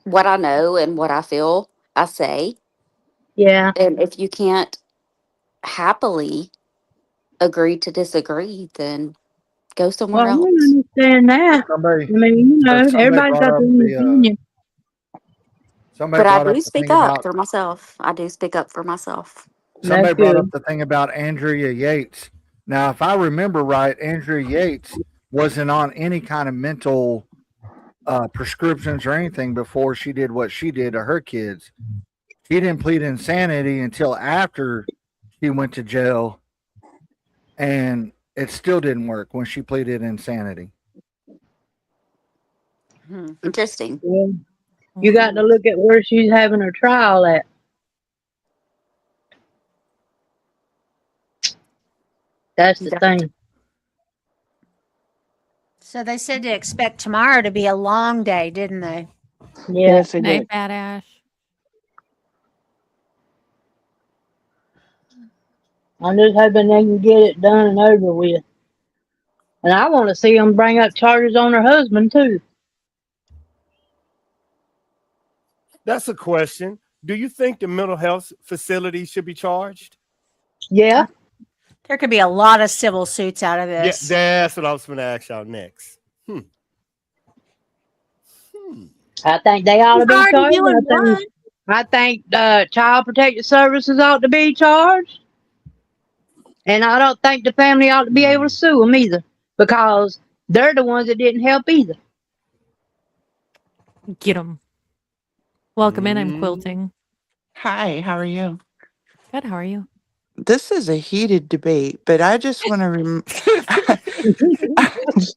what I know and what I feel, I say. Yeah. And if you can't happily agree to disagree, then go somewhere Well, I else. understand that. Somebody, I mean, you know, somebody everybody's brought got up their own the opinion. somebody But I brought up do the speak thing up about for myself. I do speak up for myself. somebody That's brought up good. the thing about Andrea Yates. Now, if I remember right, Andrea Yates wasn't on any kind of mental prescriptions or anything before she did what she did to her kids. She didn't plead insanity until after she went to jail, and it still didn't work when she pleaded insanity. Interesting. Yeah. You got to look at where she's having her trial at. That's the thing. So they said to expect tomorrow to be a long day, didn't they? Yeah. Yes, they Night, did. Bad Ash. I'm just hoping they can get it done and over with. And I want to see them bring up charges on her husband too. That's a question. Do you think the mental health facility should be charged? Yeah. There could be a lot of civil suits out of Yeah, this. that's what I was going to ask y'all next. I think they ought to be Already charged. doing one. I think Child Protective Services ought to be charged. And I don't think the family ought to be able to sue them either, because they're the ones that didn't help either. Get them. Welcome in. I'm quilting. Hi, how are you? Good. How are you? This is a heated debate, but I just want to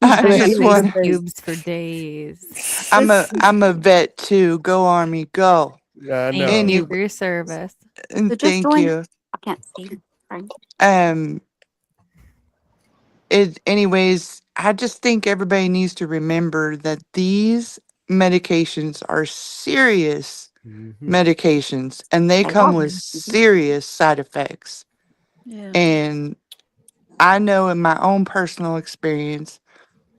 I just want Cubes for days. I'm a vet too. Go Army, go. I know. Thank you for your service. And So just thank join- you. I can't see. Sorry. Anyways, I just think everybody needs to remember that these medications are serious medications, and they come with serious side effects. Yeah. And I know in my own personal experience,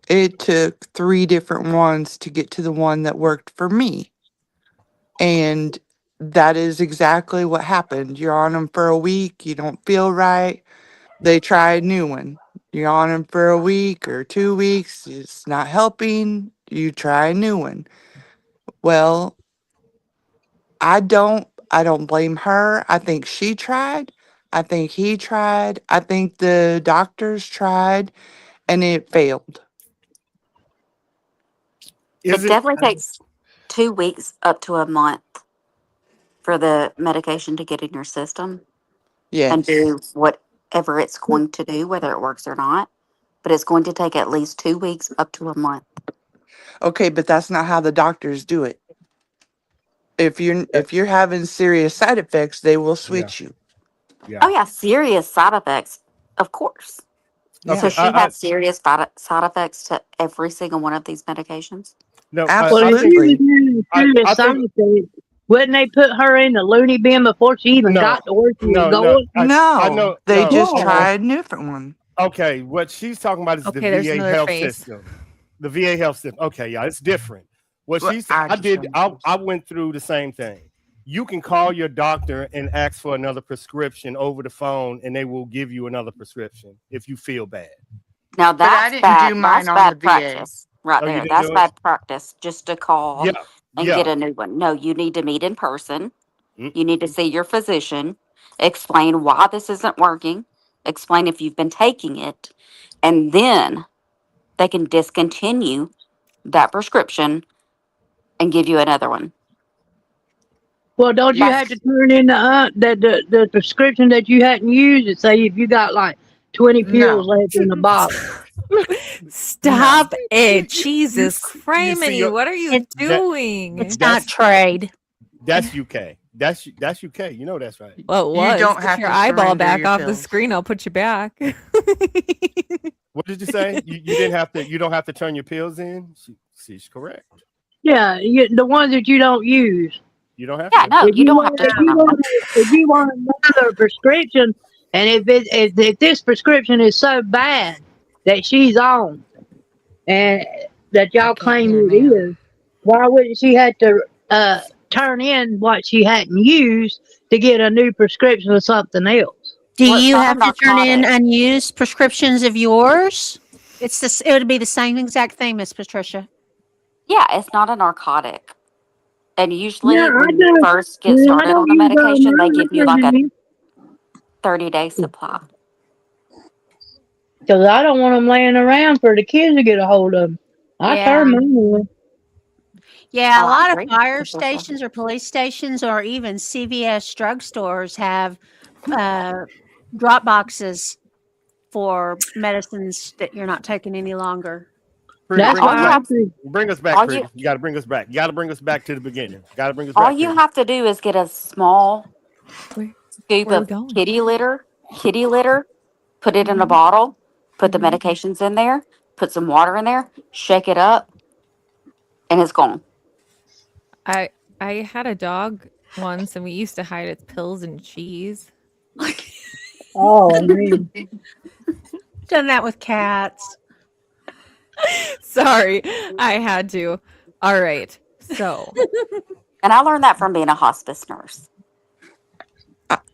it took 3 different ones to get to the one that worked for me. And that is exactly what happened. You're on them for a week, you don't feel right, they try a new one. You're on them for a week or 2 weeks, it's not helping, you try a new one. Well, I don't blame her. I think she tried. I think he tried. I think the doctors tried, and it failed. It definitely takes 2 weeks up to a month for the medication to get in your system and Yes. do whatever it's going to do, whether it works or not. But it's going to take at least 2 weeks up to a month. Okay, but that's not how the doctors do it. If you're having serious side effects, they will switch you. Oh yeah, serious side effects, of course. Yeah. So she had serious side effects to every single one of these medications. No, Absolutely. Wouldn't they put her in the loony bin before she even got to where she was going? No, they just tried a different one. Okay, what she's talking about is Okay, the there's VA another health face. system. The VA health system. Okay, yeah, it's different. What Well, she said, I went through the same thing. You can call your doctor and ask for another prescription over the phone, and they will give you another prescription if you feel bad. Now But I that's didn't bad. do mine That's on bad the VA. practice, right Oh, you there. didn't That's do it? bad practice. Just to call Yeah, and yeah. get a new one. No, you need to meet in person. Mm. You need to see your physician, explain why this isn't working, explain if you've been taking it, and then they can discontinue that prescription and give you another one. Well, don't you have to turn in the prescription that you hadn't used and say if you got like 20 pills left in the bottle? Stop it. Jesus see criminy. your- What are you doing? It's not trade. That's UK. That's UK. You know that's right. Well, it You was. don't Get have your to eyeball surrender back your off the pills. screen. I'll put you back. What did you say? You didn't have to. You don't have to turn your pills in. She's correct. Yeah, the ones that you don't use. You don't have Yeah, to. no, you don't have to turn them on. If you want another prescription, and if this prescription is so bad that she's on, and that y'all claim it is, why wouldn't she have to turn in what she hadn't used to get a new prescription or something else? Do Well, it's you not have a to turn in narcotic. unused prescriptions of yours? It would be the same exact thing, Miss Patricia. Yeah, it's not a narcotic. And usually Yeah, I when you do. first get Yeah, I started don't on the use medication, they give you like a mine. 30-day supply. Because I don't want them laying around for the kids to get a hold of them. I Yeah. turn mine in. Yeah, Oh, a I lot of agree. fire Patricia. stations or police stations or even CVS drugstores have drop boxes for medicines that you're not taking any longer. Pretty, That's bring, why us you I back, have- think bring us back, all Pretty. you- You got to bring us back. You got to bring us back to the beginning. Got to bring us All back. you Pretty. have to do is get a small Where- scoop where are we of going? kitty litter, put it in a bottle, put the medications in there, put some water in there, shake it up, and it's gone. I had a dog once, and we used to hide its pills in cheese. Oh, man. Done that with cats. Sorry, I had to. All right, so And I learned that from being a hospice nurse.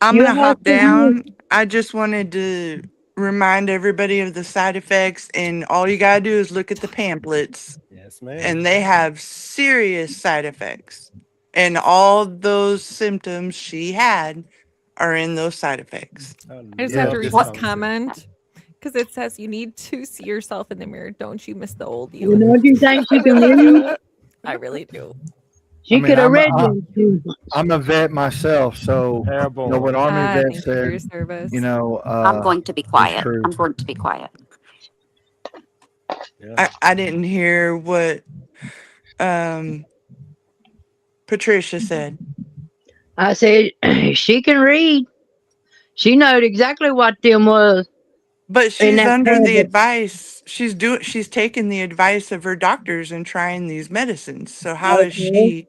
I'm You going to have hop to use- down. I just wanted to remind everybody of the side effects, and all you got to do is look at the pamphlets, Yes, ma'am. and they have serious side effects. And all those symptoms she had are in those side effects. I just have to read What? this comment because it says you need to see yourself in the mirror. Don't you miss the old you? You know, do you think she can read? I really do. She I mean, could have read I'm- them. I'm a vet myself, so Terrible. you know what Army vet Thank you for your said. service. You know, I'm going to be quiet. true. I'm going to be quiet. I didn't hear what Patricia said. I said, she can read. She knowed exactly what them was. But she's that under the pamphlet. advice. She's taking the advice of her doctors and trying these medicines. So how is Okay. she?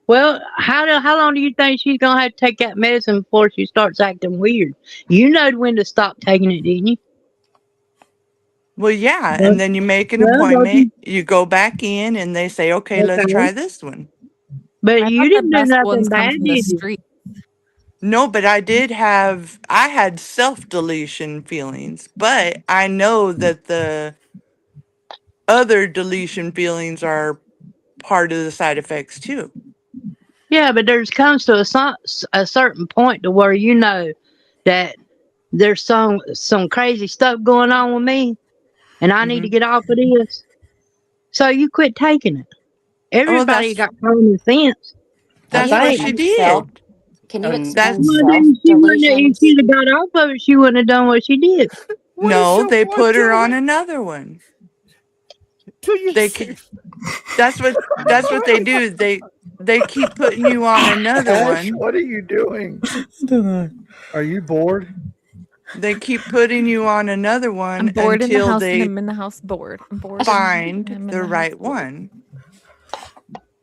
Well, how long do you think she's gonna have to take that medicine before she starts acting weird? You know when to stop taking it, didn't you? Well, yeah, Well- and then you make an well, don't appointment. You go back in, and they say, "Okay, let's Okay. try this one." But I you thought the didn't do best nothing ones come bad, from the did you? street. No, but I had self-deletion feelings, but I know that the other deletion feelings are part of the side effects too. Yeah, but there's comes to a certain point to where you know that there's some crazy stuff going on with me, and I need to Mhm. get off of this. So you quit taking it. Everybody that's- got common sense. That's Can you what she explain did. self? Can you And explain Well, then she wouldn't have, if self-delusions? she'd have got off of it, she wouldn't have done what she did. No, they put her on another one. They ca- that's what they do. They keep putting you on another Ash, one. what are you doing? Are you bored? They keep putting you on another one I'm bored in the until house, and they I'm in the house bored. I'm bored. find I'm in the house right bored. one.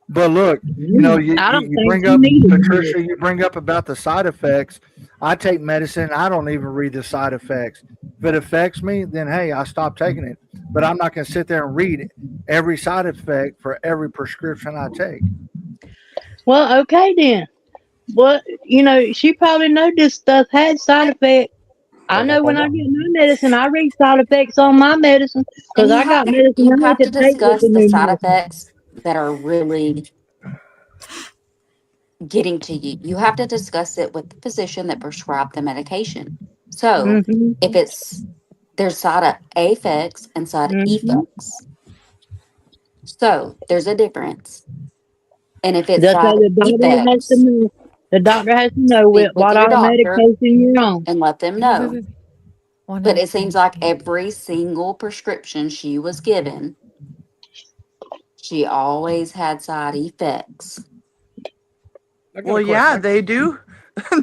But look, you know, you I don't you think bring you up need it. Patricia. You bring up about the side effects. I take medicine. I don't even read the side effects. If it affects me, then hey, I stop taking it. But I'm not going to sit there and read every side effect for every prescription I take. Well, okay then. Well, you know, she probably know this stuff had side effects. I know when I get my medicine, I read side effects on my medicine because And I got you medicine I have have to to take with discuss the the new side medicine. effects that are really getting to you. You have to discuss it with the physician that prescribed the medication. So Mhm. if there's side effects and side Mhm. effects. So there's a difference. And if it's That's side why the doctor has effects, to know. The doctor has to know speak with what your all doctor medication you're on. and let them know. One But else it seems like every single prescription she was given, she always had side effects. Well, yeah, they do.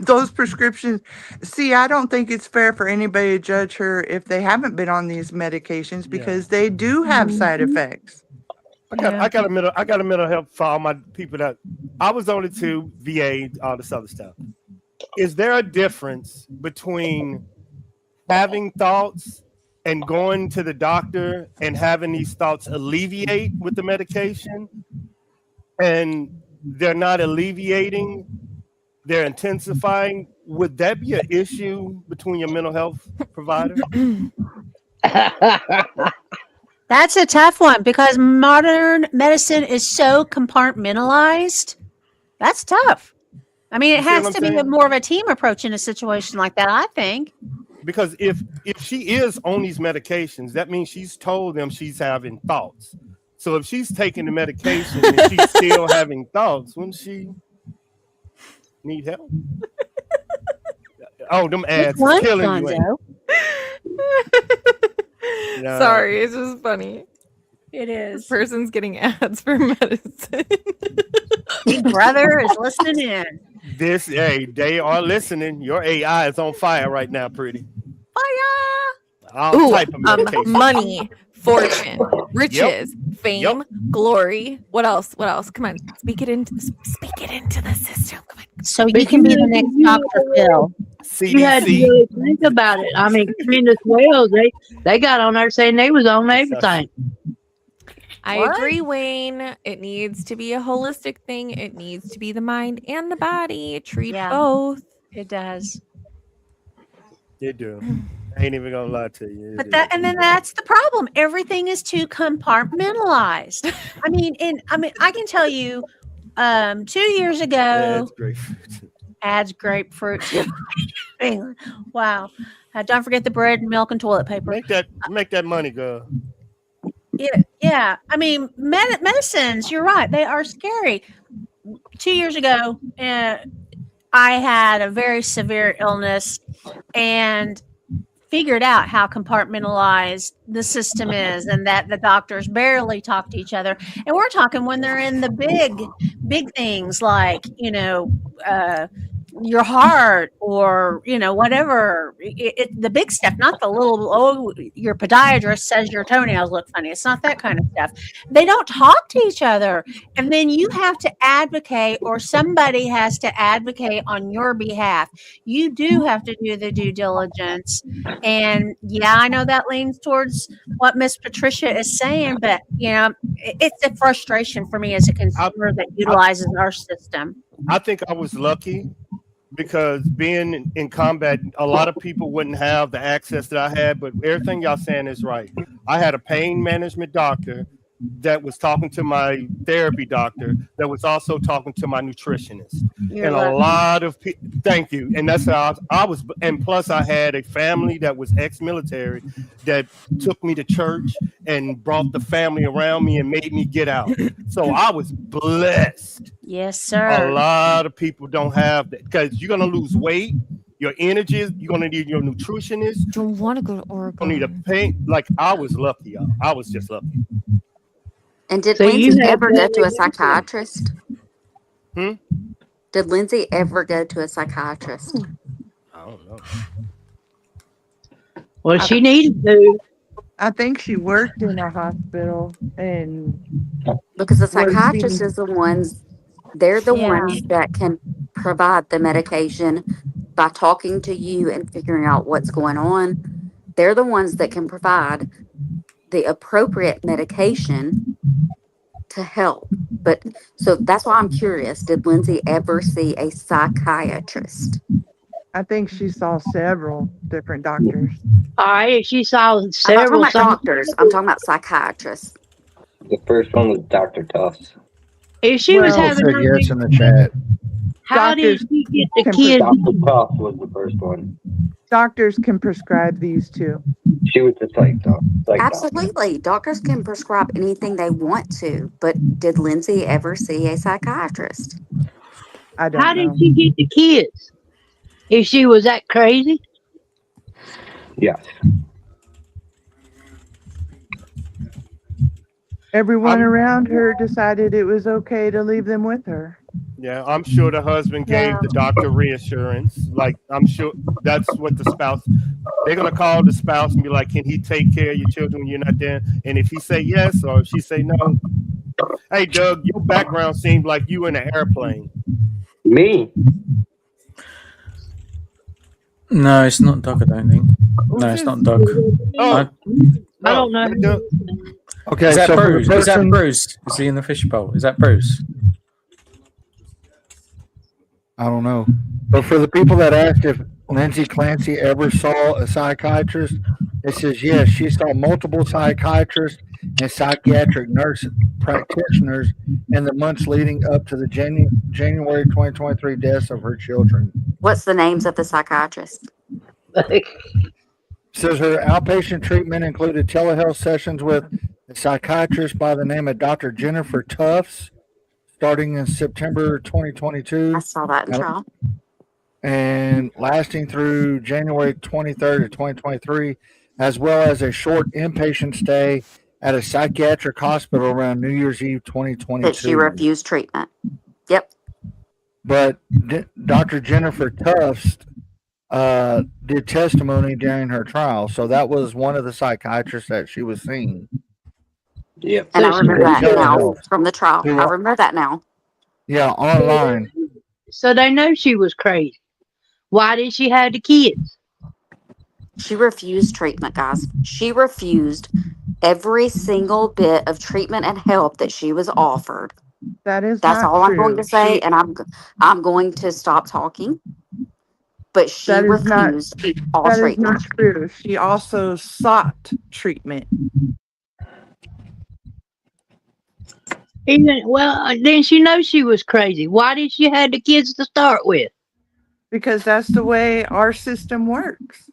Those prescriptions. See, I don't think it's fair for anybody to judge her if they haven't been on these medications because they do have side effects. I got a mental health for all my people that I was only to VA, all this other stuff. Is there a difference between having thoughts and going to the doctor and having these thoughts alleviate with the medication, and they're not alleviating, they're intensifying? Would that be an issue between your mental health provider? That's a tough one because modern medicine is so compartmentalized. That's tough. I mean, it You see what has I'm to be saying? more of a team approach in a situation like that, I think. Because if she is on these medications, that means she's told them she's having thoughts. So if she's taking the medication and she's still having thoughts, wouldn't she need help? Oh, them ads is killing you. ain't it? No. Sorry, it's just funny. It This is. person's getting ads for medicine. Big brother is listening in. Hey, they are listening. Your AI is on fire right now, pretty. Fire! All Ooh, type of medication. money, fortune, riches, fame, glory. What else? What else? Come on, speak it into the system. Come on. So you But can be you the had- next you Dr. had- Phil. You had to CDC. really think about it. I mean, Candace Wells, they got on there saying they was on everything. I What? agree, Wayne. It needs to be a holistic thing. It needs to be the mind and the body. Treat Yeah. both. It does. You do. I ain't even gonna lie to you. But then that's the problem. Everything is too compartmentalized. I can tell you, 2 years ago, That's great. adds grapefruit. Wow. Don't forget the bread and milk and toilet paper. Make that money, girl. Yeah. I mean, medicines, you're right. They are scary. 2 years ago, I had a very severe illness and figured out how compartmentalized the system is and that the doctors barely talk to each other. And we're talking when they're in the big things like, your heart or, whatever. The big stuff, not the little, your podiatrist says your toenails look funny. It's not that kind of stuff. They don't talk to each other. And then you have to advocate, or somebody has to advocate on your behalf. You do have to do the due diligence. And yeah, I know that leans towards what Miss Patricia is saying, but it's a frustration for me as a consumer that utilizes our system. I think I was lucky because being in combat, a lot of people wouldn't have the access that I had, but everything y'all saying is right. I had a pain management doctor that was talking to my therapy doctor that was also talking to my nutritionist. You're and lucky. a lot of people, thank you. And that's how I was. And plus I had a family that was ex-military that took me to church and brought the family around me and made me get out. So I was blessed. Yes, sir. A lot of people don't have that because you're going to lose weight. Your energy, you're going to need your nutritionist. Don't want to go to Oregon. You need a pain. Like I was lucky, y'all. I was just lucky. And did So you Lindsay had ever go to a that- psychiatrist? Hmm? Did Lindsay ever go to a psychiatrist? I don't know. Well, she needed to. I think she worked in a hospital and Because the Well, psychiatrist see- is the ones, they're the Yeah. ones that can provide the medication by talking to you and figuring out what's going on. They're the ones that can provide the appropriate medication to help. But so that's why I'm curious. Did Lindsay ever see a psychiatrist? I think she saw several different doctors. All right, she saw I'm not talking several. about doctors. I'm talking about psychiatrists. The first one was Dr. Tufts. If she was Well, having, Said yes in the chat. how did doctors she get the can kids? Dr. Tufts was the first one. Doctors can prescribe these too. She was the psych doctor. Absolutely. Doctors can prescribe anything they want to, but did Lindsay ever see a psychiatrist? I don't How know. did she get the kids? If she was that crazy? Yes. Everyone I'm- around her decided it was okay to leave them with her. Yeah, I'm sure the husband gave the doctor reassurance. Like, I'm sure that's what the spouse, they're going to call the spouse and be like, can he take care of your children when you're not there? And if he say yes, or if she say no, hey, Doug, your background seemed like you in an airplane. Me? No, it's not Doug, I don't think. No, it's not Doug. Oh, I don't know. Doug. Okay, Is that so for the Bruce? Is that person, Bruce? Is he in the fishbowl? Is that Bruce? I don't know. But for the people that asked if Lindsay Clancy ever saw a psychiatrist, it says yes, she saw multiple psychiatrists and psychiatric nurse practitioners in the months leading up to the January 2023 deaths of her children. What's the names of the psychiatrists? Says her outpatient treatment included telehealth sessions with a psychiatrist by the name of Dr. Jennifer Tufts, starting in September 2022. I saw that in trial. And lasting through January 23rd of 2023, as well as a short inpatient stay at a psychiatric hospital around New Year's Eve 2022. That she refused treatment. Yep. But Dr. Jennifer Tufts did testimony during her trial. So that was one of the psychiatrists that she was seeing. Yeah. And I So she remember was that Who now telehealth. from the trial. Who, I remember that now. yeah, online. so they know she was crazy. Why did she have the kids? She refused treatment, guys. She refused every single bit of treatment and help that she was offered. That is That's not all I'm going to true. say, She and I'm going to stop talking. But she that is not refused all that is not treatment. true. She also sought treatment. Even then she knows she was crazy. Why did she have the kids to start with? Because that's the way our system works.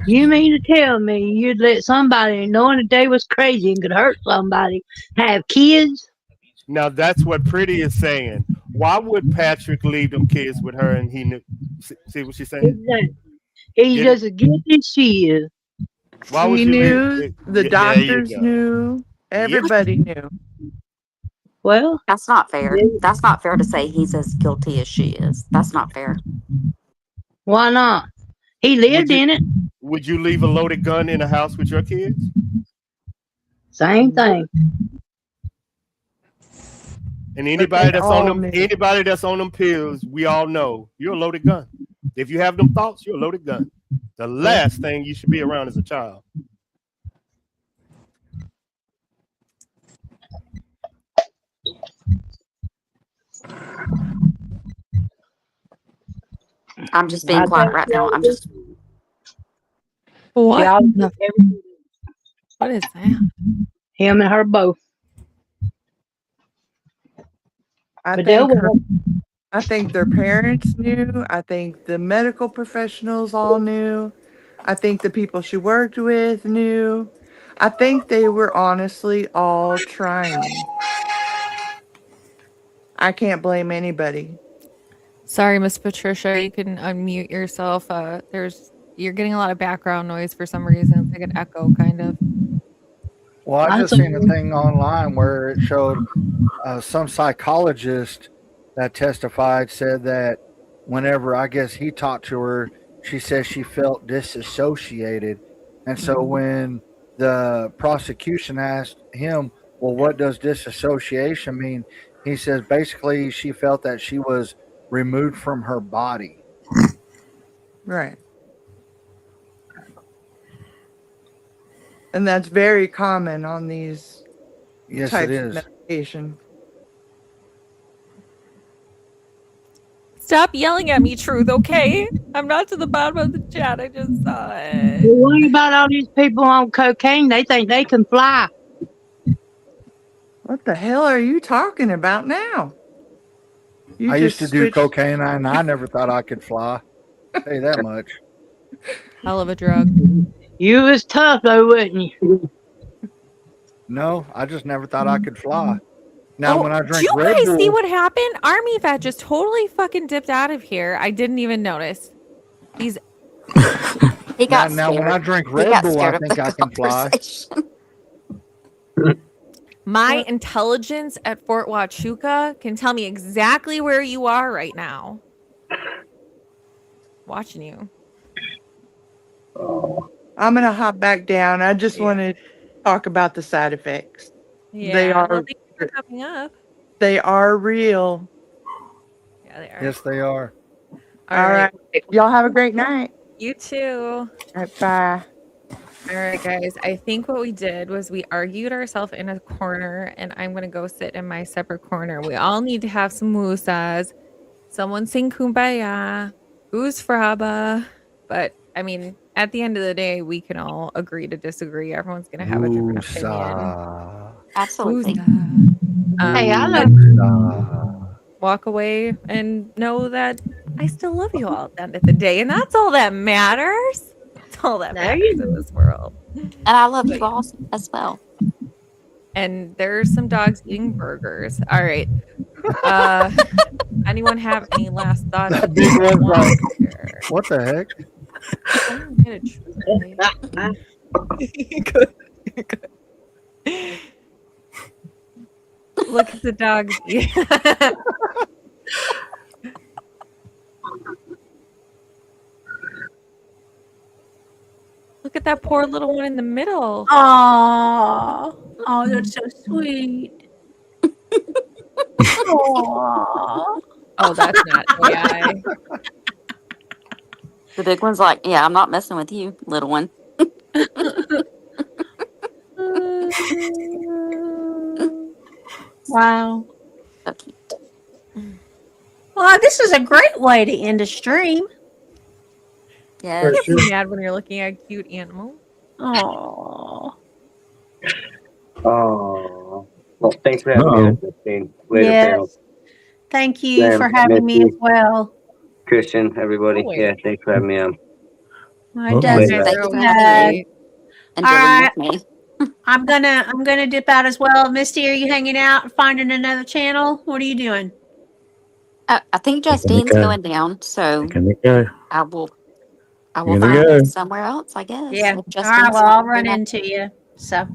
You mean to tell me you'd let somebody knowing that they was crazy and could hurt somebody have kids? Now that's what Pretty is saying. Why would Patrick leave them kids with her and he knew? See what she's saying? Exactly. He's Get just it? as guilty as she is. Why would She you leave? knew, the Yeah, there you doctors go. knew, Yep. everybody knew. Well, That's not fair. That's not fair to say he's as guilty as she is. That's not fair. why not? He lived in it. Would you leave a loaded gun in a house with your kids? Same thing. And But anybody they that's on all them, knew. anybody that's on them pills, we all know you're a loaded gun. If you have them thoughts, you're a loaded gun. The last thing you should be around as a child. I'm just I being quiet think right she now. ought I'm to just She What? ought to do everything. What is that? Him and her both. I But they'll think work. I think their parents knew. I think the medical professionals all knew. I think the people she worked with knew. I think they were honestly all trying. I can't blame anybody. Sorry, Miss Patricia. You can unmute yourself. You're getting a lot of background noise for some reason. It's like an echo, kind of. Well, I That's just seen a all. thing online where it showed some psychologist that testified said that whenever I guess he talked to her, she said she felt disassociated. And so when the prosecution asked him, well, what does disassociation mean? He says basically she felt that she was removed from her body. Right. And that's very common on these Yes, it types is. of medication. Stop yelling at me, Truth, okay? I'm not to the bottom of the chat. I just saw it. But what about all these people on cocaine? They think they can fly. What the hell are you talking about now? You I used to just do switched. cocaine and I never thought I could fly. I'll tell you that much. Hell of a drug. You was tough though, wasn't you? No, I just never thought I could fly. Now, when I do drink you Red guys Bull, see what happened? Army Vet just totally fucking dipped out of here. I didn't even notice. He's he got now when I scared. drink He Red got Bull, I scared of think the I can fly. conversation. my intelligence at Fort Huachuca can tell me exactly where you are right now. Watching you. I'm gonna hop back down. I just want to talk about the side effects. Yeah. They are Well, thank you for coming up. they are real. Yeah, they are. Yes, they are. All right. Y'all have a great night. You too. All right, bye. All right, guys. I think what we did was we argued ourselves in a corner, and I'm going to go sit in my separate corner. We all need to have some musas. Someone sing Kumbaya. Who's Fraba? But, I mean, at the end of the day, we can all agree to disagree. Everyone's going to have a different opinion. Woosah. Absolutely. Hey, I love Woosah. Walk away and know that I still love you all at the end of the day, and that's all that matters. That's all that There matters you in this world. And I love you all as well. And there's some dogs eating burgers. All right. Anyone have any last thoughts? That big one's like, what the heck? I'm gonna try. Good. Good. Look at the dogs. Look at that poor little one in the middle. Oh, that's so sweet. Aw. Oh, that's not AI. The big one's like, yeah, I'm not messing with you, little one. Wow. So cute. Well, this is a great way to end a stream. Yes. You get mad when you're looking at a cute animal. Oh. Oh, well, thanks for having me, Christine. Later, Yes. Carol. Thank you Sam, for having me as Missy. well. Christian, everybody. Always. Yeah, thanks for having me on. My Oh. does Later. it. Thank you for Uh, having me and all dealing right. with me. I'm gonna dip out as well. Misty, are you hanging out, finding another channel? What are you doing? I think Gonna Justine's go. going down, so Gonna go. I will Gonna find go. somewhere else, I guess. Yeah. If All right. Justine's Well, I'll not run doing that. into you. So, all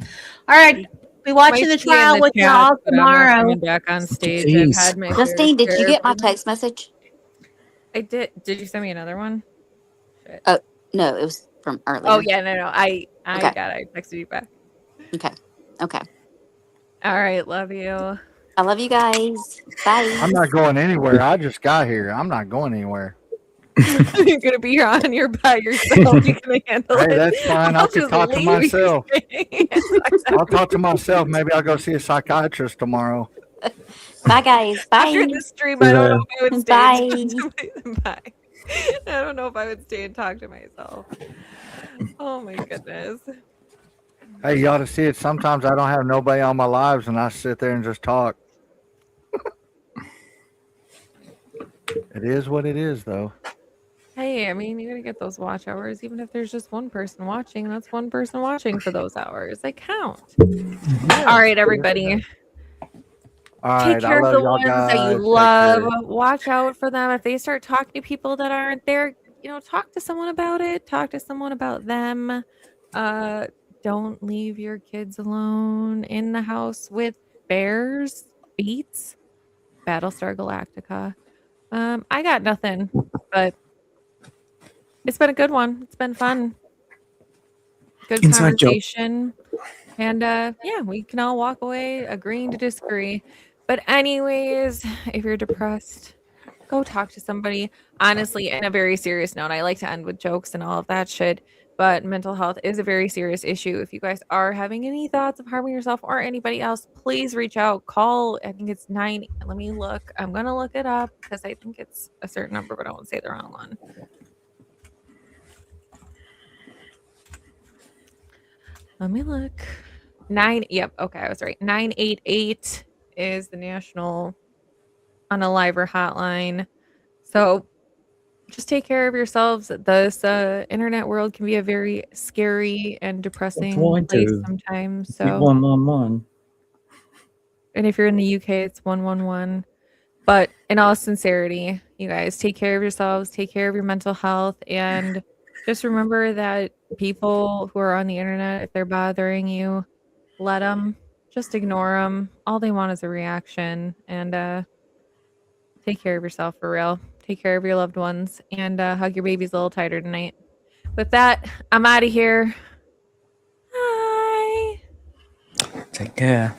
right. Be watching the Might be in trial the with chat, y'all but I'm not tomorrow. coming back on stage. I've Jeez. had my Justine, did you fair get my share. text message? I did. Did you send me another one? No, it was from earlier. Oh yeah, no. I Okay. got it. I texted you back. Okay. All right, love you. I love you guys. Bye. I'm not going anywhere. I just got here. I'm not going anywhere. You're gonna be here on your by yourself. You can handle Hey, it. that's fine. I can just talk to leave you myself. staying. I'll talk to myself. Maybe I'll go see a psychiatrist tomorrow. Bye, guys. Bye. After the stream, I don't know if I would stay. Bye. Bye. I don't know if I would stay and talk to myself. Oh my goodness. Hey, you ought to see it. Sometimes I don't have nobody on my lives, and I sit there and just talk. It is what it is, though. Hey, I mean, you gotta get those watch hours. Even if there's just one person watching, that's one person watching for those hours. They count. All right, everybody. All Take right, care I of love the y'all ones guys. that you Take love. care. Watch out for them. If they start talking to people that aren't there, talk to someone about it. Talk to someone about them. Don't leave your kids alone in the house with bears, beats, Battlestar Galactica. I got nothing, but it's been a good one. It's been fun. Good Inside joke. conversation. And yeah, we can all walk away agreeing to disagree. But anyways, if you're depressed, go talk to somebody. Honestly, in a very serious note, I like to end with jokes and all of that shit. But mental health is a very serious issue. If you guys are having any thoughts of harming yourself or anybody else, please reach out. Call, I think it's 9. Let me look. I'm going to look it up because I think it's a certain number, but I won't say the wrong one. Let me look. 9. Yep. Okay. I was right. 988 is the national unaliver hotline. So just take care of yourselves. This internet world can be a very scary and depressing What do I place do? sometimes. Keep So, 111. and if you're in the UK, it's 111. But in all sincerity, you guys take care of yourselves, take care of your mental health, and just remember that people who are on the internet, if they're bothering you, let them. Just ignore them. All they want is a reaction. And take care of yourself for real. Take care of your loved ones, and hug your babies a little tighter tonight. With that, I'm out of here. Bye. Take care.